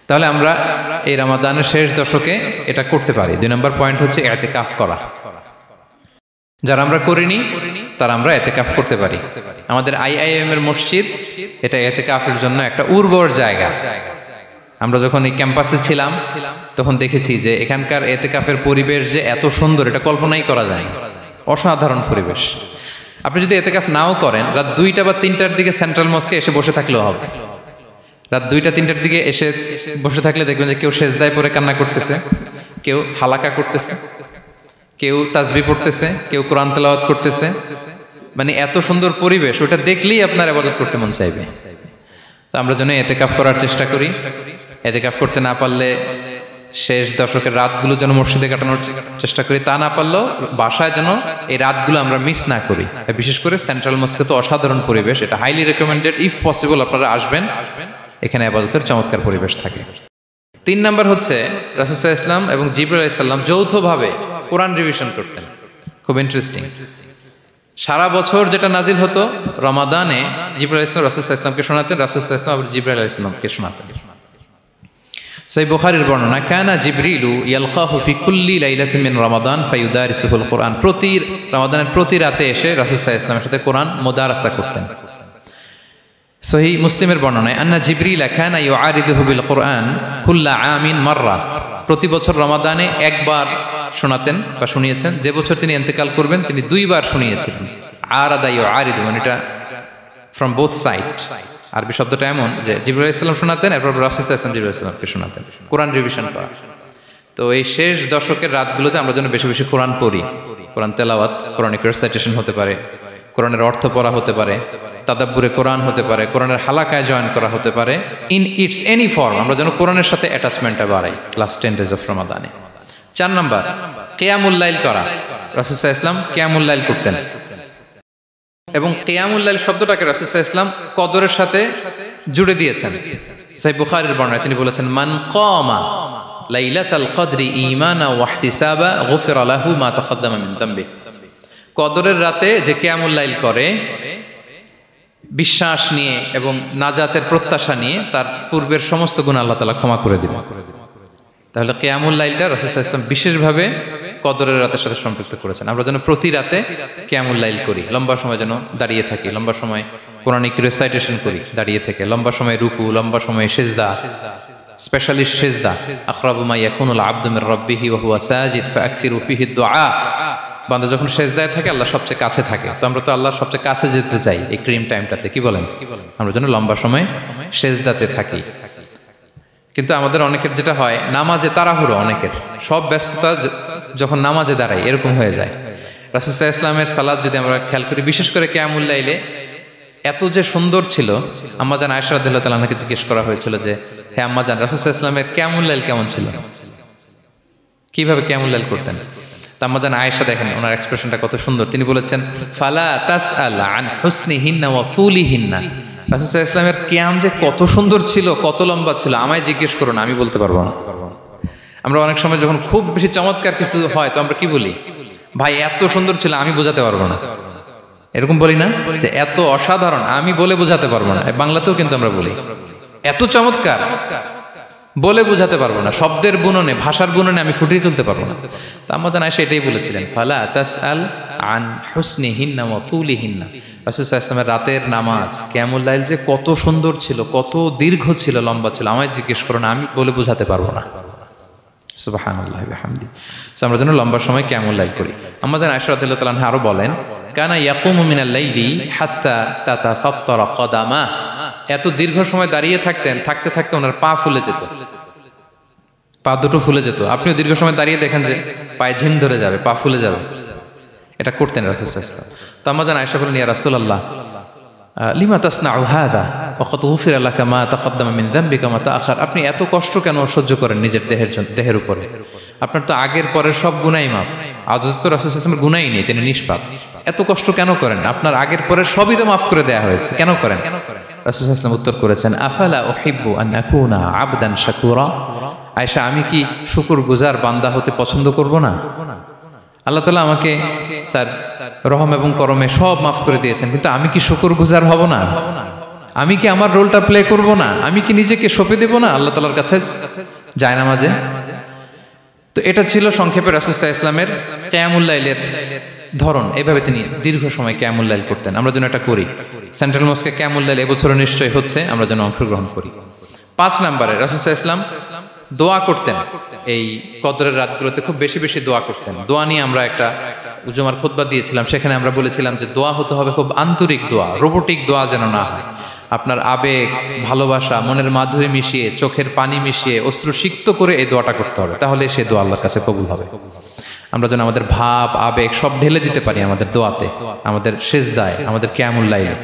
তাহলে আমরা এই রমাদানের শেষ দশকে এটা করতে পারি। 2 নম্বর পয়েন্ট হচ্ছে ইতিকাফ করা। যারা আমরা করিনি তারা আমরা ইতিকাফ করতে পারি। আমাদের আইআইএম এর মসজিদ এটা ইতিকাফের জন্য একটা উর্বর জায়গা। আমরা যখন এই ক্যাম্পাসে ছিলাম তখন দেখেছি যে এখানকার ইতিকাফের পরিবেশ যে এত সুন্দর, এটা কল্পনাই করা যায় না। অসাধারণ পরিবেশ। আপনি যদি ইতিকাফ নাও করেন, রাত 2টা বা 3টার দিকে সেন্ট্রাল মস্কে এসে বসে থাকলেও হবে। রাত 2টা 3টার দিকে এসে বসে থাকলে দেখবেন যে কেউ সেজদায় পড়ে কান্না করতেছে, কেউ হালাকা করতেছে, কেউ তাসবিহ পড়তেছে, কেউ কোরআন তেলাওয়াত করতেছে। মানে এত সুন্দর পরিবেশ, ওটা দেখলেই আপনার ইবাদত করতে মন চাইবে। তো আমরা যেন ইতিকাফ করার চেষ্টা করি। ইতিকাফ করতে না পারলে শেষ দশকের রাতগুলো যেন মসজিদে কাটানোর চেষ্টা করি, তা না পারলেও বাসায় যেন এই রাতগুলো আমরা মিস না করি। বিশেষ করে সেন্ট্রাল মস্কে তো অসাধারণ পরিবেশ, এটা হাইলি রেকমেন্ডেড। ইফ পসিবল আপনারা আসবেন, এখানে ইবাদতের চমৎকার পরিবেশ থাকে। 3 নাম্বার হচ্ছে রাসূল সাল্লাল্লাহু আলাইহি ওয়াসাল্লাম এবং জিবরাইল আলাইহিস সালাম যৌথভাবে কোরআন রিভিশন করতেন। খুব ইন্টারেস্টিং। সারা বছর যেটা নাজিল হতো রমাদানে জিবরাইল আলাইহিস সালাম রাসূল সাল্লাল্লাহু আলাইহি ওয়াসাল্লামকে শোনাতেন, রাসূল সাল্লাল্লাহু আলাইহি ওয়াসাল্লাম আবার জিবরাইল আলাইহিস সালামকে শোনাতেন। সহিহ বুখারীর বর্ণনা, কানা জিবরিলু ইয়ালকাহু ফি কুল্লি লাইলাতিন মিন রমাদান ফায়ুদারিসুহুল কুরআন, প্রতি রমাদানের প্রতি রাতে এসে রাসূল সাল্লাল্লাহু আলাইহি ওয়াসাল্লামের সাথে কোরআন মুদারাসা করতেন। সহিহ মুসলিমের বর্ণনায়, আন্না জিবরিল কানা ইউআরিদুহু বিল কুরআন কুল্লা আমিন মাররা, প্রতি বছর রমাদানে একবার শোনাতেন বা শুনিয়েছেন। যে বছর তিনি ইন্তেকাল করবেন তিনি 2 বার শুনিয়েছিলেন। আরাদা ইউআরিদু মানে এটা ফ্রম বোথ সাইড। আরবি শব্দটা এমন যে জিবরাইল আলাইহিস সালাম শোনাতেন, এরপর রাসূল সাল্লাল্লাহু আলাইহি ওয়াসাল্লাম জিবরাইল আলাইহিস সালামকে শোনাতেন। কোরআন রিভিশন করা। তো এই শেষ দশকের রাতগুলোতে আমরা যেন বেশি বেশি কোরআন পড়ি। কোরআন তেলাওয়াত, কোরআনিক রিসাইটেশন হতে পারে, কোরআনের অর্থ পড়া হতে পারে, তাদাব্বুরে কোরআন হতে পারে, কোরআনের হালাকায় জয়েন করা হতে পারে। ইন ইটস এনি ফর্ম আমরা যেন কোরআনের সাথে অ্যাটাচমেন্টটা বাড়াই লাস্ট 10 ডেজ অফ রমাদানে। 4 নাম্বার কিয়ামুল লাইল করা। রাসূল সাল্লাল্লাহু আলাইহি ওয়াসাল্লাম কিয়ামুল লাইল করতেন এবং কিয়ামুল লাইল শব্দটাকে রাসূল সাল্লাল্লাহু আলাইহি ওয়াসাল্লাম কদরের সাথে জুড়ে দিয়েছেন। সহিহ বুখারীর বর্ণনায় তিনি বলেছেন, মান কামা লাইলাতাল কদরি ঈমানা ওয়া ইহতিসাবা গুফিরা লাহু মা তাকাদ্দামা মিন যামবি। কদরের রাতে যে কিয়ামুল লাইল করে বিশ্বাস নিয়ে এবং নাজাতের প্রত্যাশা নিয়ে, তার পূর্বের সমস্ত গুনাহ আল্লাহ তাআলা ক্ষমা করে দিবেন। তাহলে কিয়ামুল লাইলটা রাসূল সাল্লাল্লাহু আলাইহি ওয়াসাল্লাম বিশেষভাবে কদরের রাতের সাথে সম্পৃক্ত করেছেন। আমরা যেন প্রতি রাতে কিয়ামুল লাইল করি, লম্বা সময় যেন দাঁড়িয়ে থাকি, লম্বা সময় কোরআনিক রিসাইটেশন করি দাঁড়িয়ে থেকে, লম্বা সময় রুকু, লম্বা সময় সিজদা, স্পেশালি সিজদা। আখরাবু মা ইয়াকুনুল আবদু মির রাব্বিহি ওয়া হুয়া সাজিদ ফাআকসিরু ফিহি দুআ। বান্দা যখন সিজদায় থাকে আল্লাহ সবচেয়ে কাছে থাকে। তো আমরা তো আল্লাহর সবচেয়ে কাছে যেতে চাই এই ক্রিম টাইমটাতে, কি বলেন? আমরা যেন লম্বা সময় সিজদাতে থাকি। কিন্তু আমাদের অনেকের যেটা হয়, নামাজে তাড়াহুড়ো, অনেকের সব ব্যস্ততা যখন নামাজে দাঁড়াই এরকম হয়ে যায়। রাসূল সাল্লাল্লাহু আলাইহি ওয়াসাল্লামের সালাত যদি আমরা খেয়াল করি, বিশেষ করে কিয়ামুল লাইলে এত যে সুন্দর ছিল। আম্মাজান আয়েশা রাদিয়াল্লাহু তাআলা আনহাকে জিজ্ঞেস করা হয়েছিল যে, হে আম্মাজান, রাসূল সাল্লাল্লাহু আলাইহি ওয়াসাল্লামের কিয়ামুল লাইল কেমন ছিল, কিভাবে কিয়ামুল লাইল করতেন? আম্মাজান আয়েশা দেখেন ওনার এক্সপ্রেশনটা কত সুন্দর, তিনি বলেছেন ফালা তাসআল আন হুসনিহিন্না ওয়া তুলিহিন্না, রাসূল সাল্লাল্লাহু আলাইহি ওয়াসাল্লামের কিয়াম যে কত সুন্দর ছিল, কত লম্বা ছিল, আমায় জিজ্ঞেস করুন, আমি বলতে পারবো না। আমরা অনেক সময় যখন খুব বেশি চমৎকার কিছু হয় তো আমরা কি বলি, ভাই এত সুন্দর ছিল আমি বোঝাতে পারবো না, এরকম বলি না যে এত অসাধারণ আমি বলে বোঝাতে পারবো না। বাংলাতেও কিন্তু আমরা বলি এত চমৎকার বলে বোঝাতে পারবো না, শব্দের বুননে ভাষার বুননে আমি ফুটিয়ে তুলতে পারবো না। তো আম্মাজান আয়েশা এটাই বলেছিলেন ফালা তাসআল আন হুসনিহিন্না ওয়া তুলিহিন্না, রাসূল সাল্লাল্লাহু আলাইহি ওয়াসাল্লামের রাতের নামাজ কিয়ামুল লাইল যে কত সুন্দর ছিল, কত দীর্ঘ ছিল, লম্বা ছিল, আমায় জিজ্ঞেস করো না, আমি বলে বোঝাতে পারবো না। সুবহানাল্লাহি ওয়া বিহামদি। আমরা যেন লম্বা সময় কিয়ামুল লাইল করি। আম্মাজান আয়েশা রাদিয়াল্লাহু তাআলা আনহা আরো বলেন কানা ইয়াকুমু মিনাল লাইলি হাত্তা তাতাফাত্তারা কদামা, এত দীর্ঘ সময় দাঁড়িয়ে থাকতেন, থাকতে থাকতে ওনার পা ফুলে যেত, পা দুটো ফুলে যেত। আপনিও দীর্ঘ সময় দাঁড়িয়ে দেখেন যে পায়ে ঝিম ধরে যাবে, পা ফুলে যাবে, এটা করতেন রাসূল সাল্লাল্লাহু আলাইহি ওয়াসাল্লাম। তো আম্মাজান আয়েশা বলেন ইয়া রাসূলুল্লাহ লিমা তাসনাউ হাযা ওয়া ক্বাদ গুফিরা লাকা মা তাকদ্দামা মিন যামবিকা মা তাআখার, আপনি এত কষ্ট কেন সহ্য করেন নিজের দেহের উপরে, আপনার তো আগের পরের সব গুনাহ মাফ, আদতে তো রাসূল সাল্লাল্লাহু আলাইহি ওয়াসাল্লামের গুনাহই নেই, তিনি নিষ্পাপ, এত কষ্ট কেন করেন, আপনার আগের পরের সবই তো মাফ করে দেয়া হয়েছে, কেন করেন? রাসূল সাল্লাল্লাহু আলাইহি ওয়াসাল্লাম উত্তর করেছেন আফালা উহিব্বু আন আকুনা আবদান শাকুরা, আয়েশা আমি কি শুকরগুজার বান্দা হতে পছন্দ করব না? আল্লাহ তাআলা আমাকে তার রহম এবং করমে সব মাফ করে দিয়েছেন, কিন্তু আমি কি শুকরগুজার হব না? আমি কি আমার রোলটা প্লে করব না? আমি কি নিজেকে সঁপে দেব না আল্লাহ তাআলার কাছে জায়নামাজে? তো এটা ছিল সংক্ষেপে রাসূল সাল্লাল্লাহু আলাইহি ওয়াসাল্লামের কিয়ামুল লাইলের ধরন। এইভাবে তিনি দীর্ঘ সময় কিয়ামুল লাইল করতেন। আমরা যেন এটা করি। সেন্ট্রাল মস্কে কিয়ামুল লাইল এবছরও নিশ্চয়ই হচ্ছে, আমরা যেন অংশগ্রহণ করি। 5 নম্বরে রাসূল সাল্লাল্লাহু আলাইহি ওয়াসাল্লাম দোয়া করতেন, এই কদরের রাতগুলোতে খুব বেশি বেশি দোয়া করতেন। দোয়া নিয়ে আমরা একটা জুমার খুতবা দিয়েছিলাম, সেখানে আমরা বলেছিলাম যে দোয়া হতে হবে খুব আন্তরিক দোয়া, রোবোটিক দোয়া যেন না হয়। আপনার আবেগ, ভালোবাসা, মনের মাধুরী মিশিয়ে, চোখের পানি মিশিয়ে, অশ্রু সিক্ত করে এই দোয়াটা করতে হবে, তাহলে সে দোয়া আল্লাহর কাছে কবুল হবে। আমরা যেন আমাদের ভাব, আবেগ সব ঢেলে দিতে পারি আমাদের দোয়াতে, আমাদের সেজদায়, আমাদের কিয়ামুল লাইলে।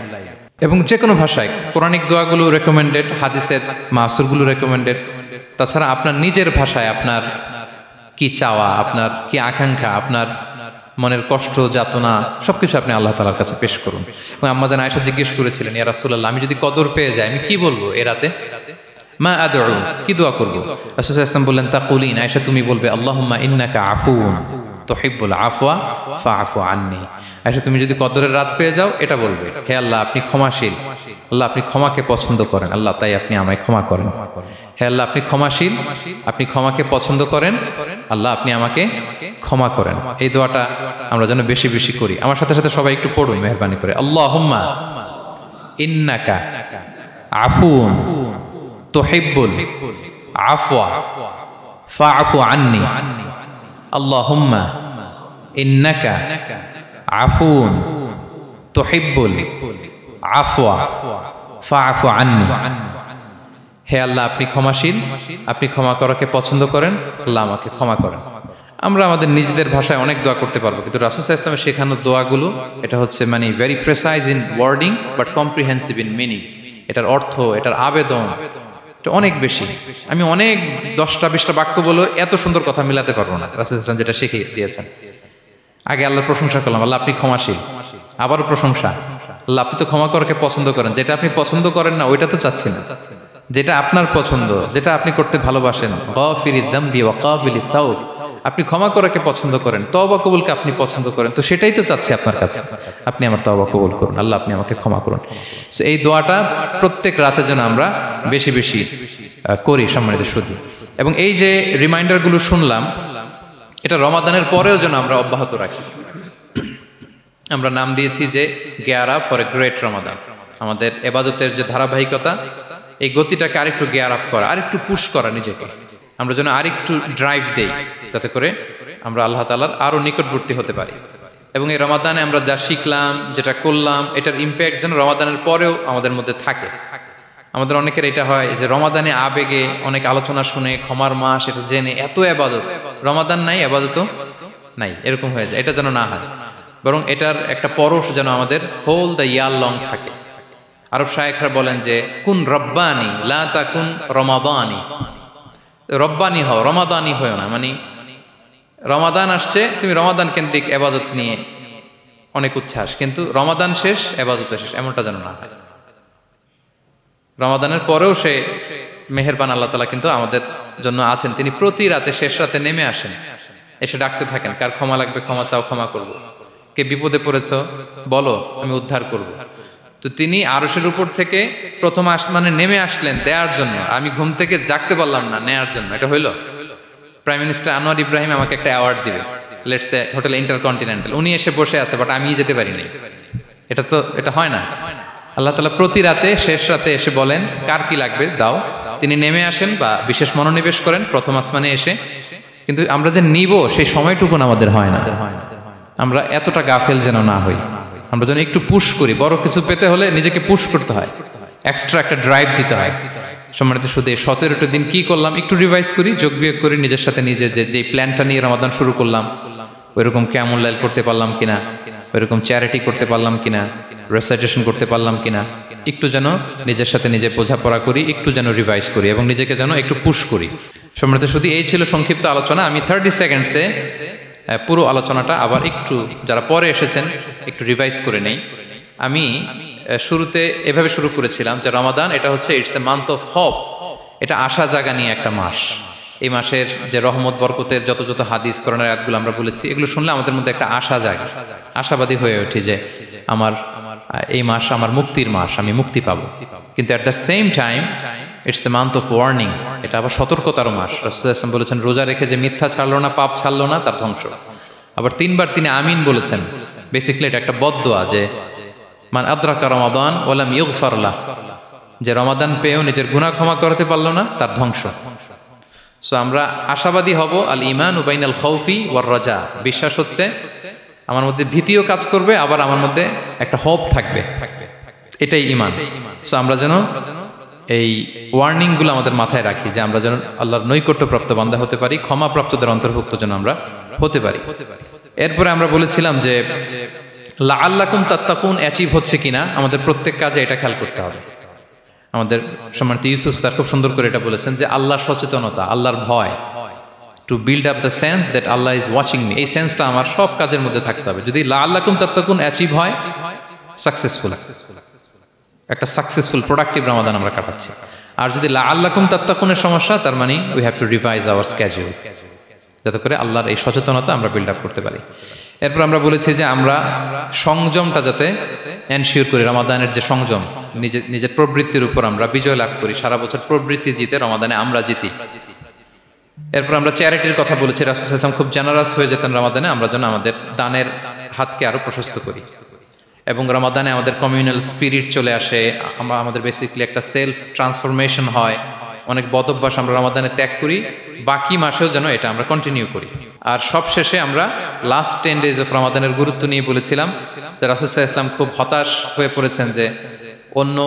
এবং যে কোনো ভাষায় কোরআনিক দোয়াগুলো রেকমেন্ডেড, হাদিসের মাসুরগুলো রেকমেন্ডেড। তাছাড়া আপনার নিজের ভাষায় আপনার কি চাওয়া, আপনার কি আকাঙ্ক্ষা, আপনার মনের কষ্ট, যাতনা সবকিছু আপনি আল্লাহ তাআলার কাছে পেশ করুন। এবং আম্মাজান আয়েশা জিজ্ঞেস করেছিলেন ইয়া রাসূলুল্লাহ আমি যদি কদর পেয়ে যাই আমি কি বলবো এ রাতে, মা আদউ, কি দোয়া করব? রাসূল সাল্লাল্লাহু আলাইহি ওয়াসাল্লাম বললেন তাকুলিন, আয়েশা তুমি বলবে আল্লাহুম্মা ইন্নাকা আফুউন তুহিব্বুল আফওয়া ফাআফু আন্নী। আয়েশা তুমি যদি কদরের রাত পেয়ে যাও এটা বলবে, হে আল্লাহ আপনি ক্ষমাশীল, আল্লাহ আপনি ক্ষমাকে পছন্দ করেন, আল্লাহ তাই আপনি আমায় ক্ষমা করেন। হে আল্লাহ আপনি ক্ষমাশীল, আপনি ক্ষমাকে পছন্দ করেন, আল্লাহ আপনি আমাকে ক্ষমা করেন। এই দোয়াটা আমরা যেন বেশি বেশি করি। আমার সাথে সাথে সবাই একটু পড়ুন মেহেরবানি করে, আল্লাহুম্মা ইন্নাকা আফুউন তুহিব্বুল আফওয়া ফাআফু আন্নী। আল্লাহুম্মা ইন্নাকা আফুউন তুহিব্বুল আফওয়া ফাআফু আন্নী। হে আল্লাহ আপনি ক্ষমাশীল, আপনি ক্ষমা করাকে পছন্দ করেন, আল্লাহ আমাকে ক্ষমা করেন। আমরা আমাদের নিজেদের ভাষায় অনেক দোয়া করতে পারবো, কিন্তু রাসূল সাল্লাল্লাহু আলাইহি ওয়াসাল্লামের শেখানো দোয়াগুলো এটা হচ্ছে মানে very precise in wording but comprehensive in meaning. এটার অর্থ, এটার আবেদন এটা অনেক বেশি। আমি অনেক 10টা-20টা বাক্য বলে এত সুন্দর কথা মিলাতে পারবো না। রাসূল সাল্লাল্লাহু আলাইহি ওয়াসাল্লাম যেটা শিখিয়ে দিয়েছেন, আগে আল্লাহর প্রশংসা করলাম, আল্লাহ আপনি ক্ষমাশীল, আবারও প্রশংসা, আল্লাহ আপনি তো ক্ষমা করাকে পছন্দ করেন। যেটা আপনি পছন্দ করেন না ওইটা তো চাচ্ছি না, যেটা আপনার পছন্দ, যেটা আপনি করতে ভালোবাসেন, গাফিরিয যামবি ওয়া কাবিলিত তাওব, আপনি ক্ষমা করাকে পছন্দ করেন, তওবা কবুলকে আপনি পছন্দ করেন, তো সেটাই তো চাচ্ছি আপনার কাছে, আপনি আমার তওবা কবুল করুন, আল্লাহ আপনি আমাকে ক্ষমা করুন। সো এই দোয়াটা প্রত্যেক রাতে যেন আমরা বেশি বেশি করি সম্মানিত সুধী। এবং এই যে রিমাইন্ডারগুলো শুনলাম এটা রমাদানের পরেও যেন আমরা অব্যাহত রাখি। আমরা নাম দিয়েছি যে gear up for a great Ramadan. আমাদের ইবাদতের যে ধারাবাহিকতা, এই গতিটাকে আরেকটু গিয়ার আপ করা, আরেকটু পুশ করা নিজেকে, আমরা যেন আরেকটু ড্রাইভ দেই, যাতে করে আমরা আল্লাহ তাআলার আরো নিকটবর্তী হতে পারি। এবং এই রমাদানে আমরা যা শিখলাম, যেটা করলাম, এটার ইম্প্যাক্ট যেন রমাদানের পরেও আমাদের মধ্যে থাকে। আমাদের অনেকের এটা হয় যে রমাদানে আবেগে অনেক আলোচনা শুনে, ক্ষমার মাস এটা জেনে এত ইবাদত, রমাদান নাই ইবাদতও নাই, এরকম হয়ে যায়। এটা যেন না হয়, বরং এটার একটা পরশ যেন আমাদের হোল দ্য ইয়ার লং থাকে। আরব শায়েখরা বলেন যে কুন রব্বানি লা তাকুন রমাদানি, রব্বানি হও, রমাদানি হয় না। মানে রমাদান আসছে, তুমি রমাদান কেন্দ্রিক ইবাদত নিয়ে অনেক উচ্ছ্বাস, কিন্তু রমাদান শেষ, ইবাদত শেষ, এমনটা যেন না হয়। রমাদানের পরেও সে মেহেরবান আল্লাহ তাআলা কিন্তু আমাদের জন্য আছেন। তিনি প্রতি রাতে শেষ রাতে নেমে আসেন, এসে ডাকতে থাকেন, কার ক্ষমা লাগবে ক্ষমা চাও, ক্ষমা করব। কে বিপদে পড়েছ বলো, আমি উদ্ধার করব। তো তিনি আরশের উপর থেকে প্রথম আসমানে নেমে আসলেন দেওয়ার জন্য। আমি ঘুম থেকে জাগতে পারলাম না, নেয়ার জন্য। এটা হইলো? প্রাইম মিনিস্টার আনোয়ার ইব্রাহিম আমাকে একটা অ্যাওয়ার্ড দিবে, লেটস সে হোটেল ইন্টারকন্টিনেন্টাল, উনি এসে বসে আছে, বাট আমি যেতে পারিনি। এটা হয় না। আল্লাহ তাআলা প্রতি রাতে শেষ রাতে এসে বলেন কার কি লাগবে দাও। তিনি নেমে আসেন বা বিশেষ মনোনিবেশ করেন প্রথম আসমানে এসে, কিন্তু আমরা যে নিব সেই সময়টুকুন আমাদের হয় না। আমরা এতটা গাফেল যেন না হই, আমরা যেন একটু পুশ করি। বড় কিছু পেতে হলে নিজেকে পুশ করতে হয়, এক্সট্রা একটা ড্রাইভ দিতে হয়। সম্মানিত শুধু এই 17টা দিন কি করলাম একটু রিভাইজ করি, যোগ বিয়োগ করি নিজের সাথে নিজে, যে প্ল্যানটা নিয়ে রমাদান শুরু করলাম ওইরকম কিয়ামুল লাইল করতে পারলাম কিনা, ওইরকম চ্যারিটি করতে পারলাম কিনা, রেসাইটেশন করতে পারলাম কিনা, একটু যেন নিজের সাথে নিজে বোঝাপড়া করি, একটু যেন রিভাইজ করি এবং নিজেকে যেন একটু পুশ করি। সম্মানিত শুধু এই ছিল সংক্ষিপ্ত আলোচনা। আমি 30 সেকেন্ডসে পুরো আলোচনাটা আবার একটু যারা পরে এসেছেন একটু রিভাইজ করে নেই। আমি শুরুতে এভাবে শুরু করেছিলাম যে রমাদান এটা হচ্ছে it's a month of hope, এটা আশা জাগা নিয়ে একটা মাস। এই মাসের যে রহমত বরকতের যত যত হাদিস কোরআনের আয়াতগুলো আমরা বলেছি, এগুলো শুনলে আমাদের মধ্যে একটা আশা জাগে, আশাবাদী হয়ে ওঠে যে আমার এই মাস আমার মুক্তির মাস, আমি মুক্তি পাবো। কিন্তু at the same time it's a month of warning, এটা আবার সতর্কতার মাস। রাসূলুল্লাহ সাল্লাল্লাহু আলাইহি ওয়াসাল্লাম বলেছেন রোজা রেখে যে মিথ্যা ছাড়লো না, পাপ ছাড়লো না, তার ধ্বংস। আবার 3 বার তিনি আমিন বলেছেন। বেসিক্যালি এটা একটা বদদোয়া যে মান আদরাকা রমাদান ওয়া লাম ইগফার লাহ, যে রমাদান পেয়েও নিজের গুনাহ ক্ষমা করতে পারলো না, তার ধ্বংস। সো আমরা আশাবাদী হব। আল ঈমানু বাইনাল খাউফি ওয়ার রাজা, বিশ্বাস হচ্ছে আমার মধ্যে ভীতিও কাজ করবে, আবার আমার মধ্যে একটা হোপ থাকবে, এটাই ঈমান। সো আমরা যেন এই ওয়ার্নিংগুলো আমাদের মাথায় রাখি যে আমরা যেন আল্লাহর নৈকট্যপ্রাপ্ত বান্দা হতে পারি, ক্ষমাপ্রাপ্তদের অন্তর্ভুক্ত যেন আমরা হতে পারি। এরপরে আমরা বলেছিলাম যে লাআল্লাকুম তাত্তাকুন অ্যাচিভ হচ্ছে কিনা আমাদের প্রত্যেক কাজে এটা খেয়াল করতে হবে। আমাদের সম্মানিত ইউসুফ স্যার খুব সুন্দর করে এটা বলেছেন যে আল্লাহর সচেতনতা, আল্লাহর ভয়, to build up the sense that Allah is watching me, এই সেন্সটা আমার সব কাজের মধ্যে থাকতে হবে। যদি লাআল্লাকুম তাত্তাকুন অ্যাচিভ হয়, সাকসেসফুল, একটা সাকসেসফুল প্রোডাক্টিভ রমাদান আমরা কাটাচ্ছি। আর যদি লাআল্লাকুম তাত্তাকুনের সমস্যা, তার মানে we have to revise hour schedule, যাতে করে আল্লাহর এই সচেতনতা আমরা বিল্ড আপ করতে পারি। এরপর আমরা বলেছি যে আমরা সংযমটা যাতে এনশিওর করি, রমাদানের যে সংযম, নিজের প্রবৃত্তির উপর আমরা বিজয় লাভ করি। সারা বছর প্রবৃত্তি জিতে, রমাদানে আমরা জিতি। এরপর আমরা চ্যারিটির কথা বলেছি। রাসূল সাল্লাল্লাহু আলাইহি ওয়াসাল্লাম খুব জেনারাস হয়ে যেতেন রমাদানে, আমরা যেন আমাদের দানের হাতকে আরো প্রশস্ত করি এবং রমাদানে আমাদের কমিউনাল স্পিরিট চলে আসে, আমাদের বেসিক্যালি একটা সেলফ ট্রান্সফরমেশন হয়। অনেক বদ অভ্যাস আমরা রমাদানে ত্যাগ করি, বাকি মাসেও যেন এটা আমরা কন্টিনিউ করি। আর সব শেষে আমরা লাস্ট 10 ডেজ অফ রমাদানের গুরুত্ব নিয়ে বলেছিলাম যে রাসূল সাল্লাল্লাহু আলাইহি ওয়াসাল্লাম খুব হতাশ হয়ে পড়েছেন যে অন্য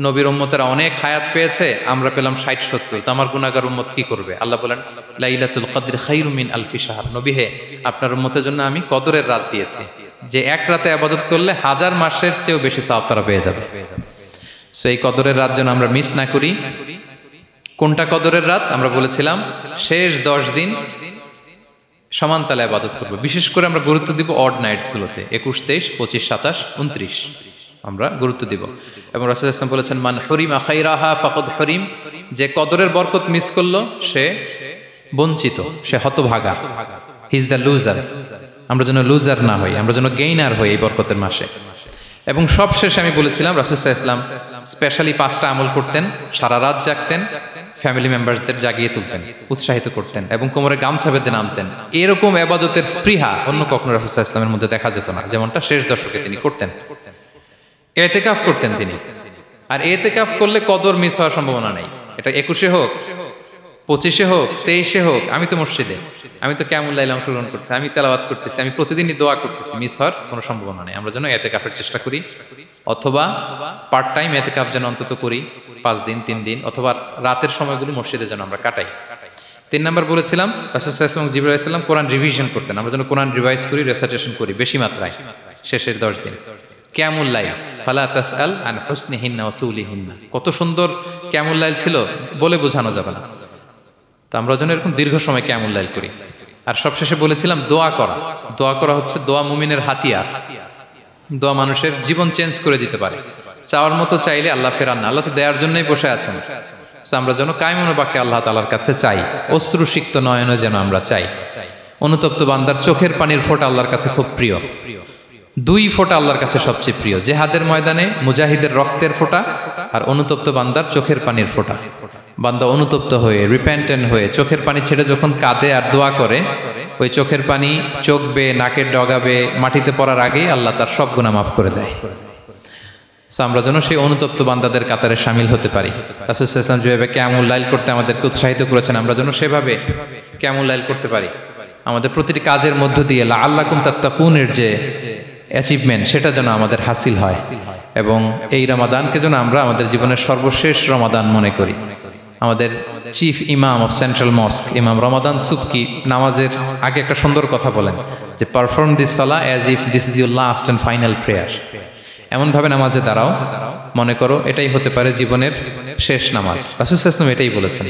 নবীর উম্মতেরা অনেক হায়াত পেয়েছে, আমরা পেলাম 60-70, তো আমার গুনাহগার উম্মত কি করবে? আল্লাহ বলেন লাইলাতুল কদর খায়রুম মিন আলফি শাহর, নবী হে আপনার উম্মতের জন্য আমি কদরের রাত দিয়েছি, যে এক রাতে ইবাদত করলে 1000 মাসের চেয়েও বেশি সওয়াব তারা পেয়ে যাবে। সো এই কদরের রাত যেন আমরা মিস না করি। কোনটা কদরের রাত? আমরা বলেছিলাম শেষ 10 দিন সমান তালে ইবাদত করব। বিশেষ করে আমরা গুরুত্ব দিব অড নাইটস গুলোতে, 21, 23, 25, 27, 29 আমরা গুরুত্ব দিব। এবং রাসূল সাল্লাল্লাহু আলাইহি ওয়াসাল্লাম বলেছেন মান হুরিমা খায়রাহা ফাকাদ হুরিম, যে কদরের বরকত মিস করলো সে বঞ্চিত, সে হতভাগা, হি ইজ দ্য লুজার। আমরা যেন লুজার না হই, আমরা যেন গেইনার হই এই বরকতের মাসে। এবং সব শেষে আমি বলেছিলাম রাসূল সাল্লাল্লাহু আলাইহি ওয়াসাল্লাম স্পেশালি 5টা আমল করতেন, সারা রাত জাগতেন, ফ্যামিলি মেম্বারসদের জাগিয়ে তুলতেন, উৎসাহিত করতেন এবং কোমরে গামছা বেঁধে নামতেন। এরকম ইবাদতের স্পৃহা অন্য কখনো রাসূল সাল্লাল্লাহু আলাইহি ওয়াসাল্লামের মধ্যে দেখা যেত না, যেমনটা শেষ দশকে তিনি করতেন। ইতিকাফ করতেন তিনি, আর ইতিকাফ করলে কদর মিস হওয়ার সম্ভাবনা নেই। এটা 21-এ হোক, 25-এ হোক, 23-এ হোক, আমি তো মসজিদে, আমি তো কিয়ামুল লাইলে অংশগ্রহণ করতেছি, আমি তেলাওয়াত করতেছি, আমি প্রতিদিনই দোয়া করতেছি, মিস হওয়ার কোনো সম্ভাবনা নেই। আমরা যেন ইতিকাফের চেষ্টা করি, অথবা পার্ট টাইম ইতিকাফ যেন অন্তত করি 5 দিন 3 দিন, অথবা রাতের সময়গুলো মসজিদে যেন আমরা কাটাই। 3 নাম্বার বলেছিলাম রাসূল সাল্লাল্লাহু আলাইহি ওয়াসাল্লাম জিবরাইল আলাইহিস সালাম কোরআন রিভিশন করতেন, আমরা যেন কোরআন রিভাইজ করি, রেসাইটেশন করি বেশি মাত্রায় শেষের 10 দিন। কিয়ামুল লাইল ফালা তাসআল আন হুসনিহিন্না ওয়া তুলিহিন্না, কত সুন্দর কিয়ামুল লাইল ছিল বলে বোঝানো যাবে না। তো আমরা যেন এরকম দীর্ঘ সময় কিয়ামুল লাইল করি। আর সবশেষে বলেছিলাম দোয়া করা। দোয়া করা হচ্ছে দোয়া মুমিনের হাতিয়ার। দোয়া মানুষের জীবন চেঞ্জ করে দিতে পারে। চাওয়ার মতো চাইলে আল্লাহ ফেরান না, আল্লাহ তো দেওয়ার জন্যই বসে আছেন। আমরা যেন কায়মনো বাক্যে আল্লাহ তাআলার কাছে চাই, অশ্রুসিক্ত নয়নে যেন আমরা চাই। অনুতপ্ত বান্দার চোখের পানির ফোঁটা আল্লাহর কাছে খুব প্রিয়। 2 ফোঁটা আল্লাহর কাছে সবচেয়ে প্রিয়, জেহাদের ময়দানে মুজাহিদের রক্তের ফোঁটা আর অনুতপ্ত বান্দার চোখের পানির ফোঁটা। বান্দা অনুতপ্ত হয়ে রিপেন্টেন্ট হয়ে চোখের পানি ছেড়ে যখন কাঁদে আর দোয়া করে, ওই চোখের পানি চোখ বেয়ে নাকের ডগাবে মাটিতে পড়ার আগেই আল্লাহ তার সব গুনাহ মাফ করে দেয়। আমরা যেন সেই অনুতপ্ত বান্দাদের কাতারে শামিল হতে পারি। রাসূল সাল্লাল্লাহু আলাইহি ওয়াসাল্লাম যেভাবে কিয়ামুল লাইল করতে আমাদেরকে উৎসাহিত করেছেন, আমরা যেন সেভাবে কিয়ামুল লাইল করতে পারি। আমাদের প্রতিটি কাজের মধ্য দিয়ে লাআল্লাকুম তাত্তাকুনের যে অ্যাচিভমেন্ট, সেটা যেন আমাদের হাসিল হয় এবং এই রমাদানকে যেন আমরা আমাদের জীবনের সর্বশেষ রমাদান মনে করি। আমাদের চিফ ইমাম অফ সেন্ট্রাল মস্ক ইমাম রমাদান সুবকি নামাজের আগে একটা সুন্দর কথা বলেন যে perform this Salah as if this is your last and final prayer. এমনভাবে নামাজে দাঁড়াও মনে করো এটাই হতে পারে জীবনের শেষ নামাজ। রাসূল সাল্লাল্লাহু আলাইহি ওয়াসাল্লাম এটাই বলেছেন।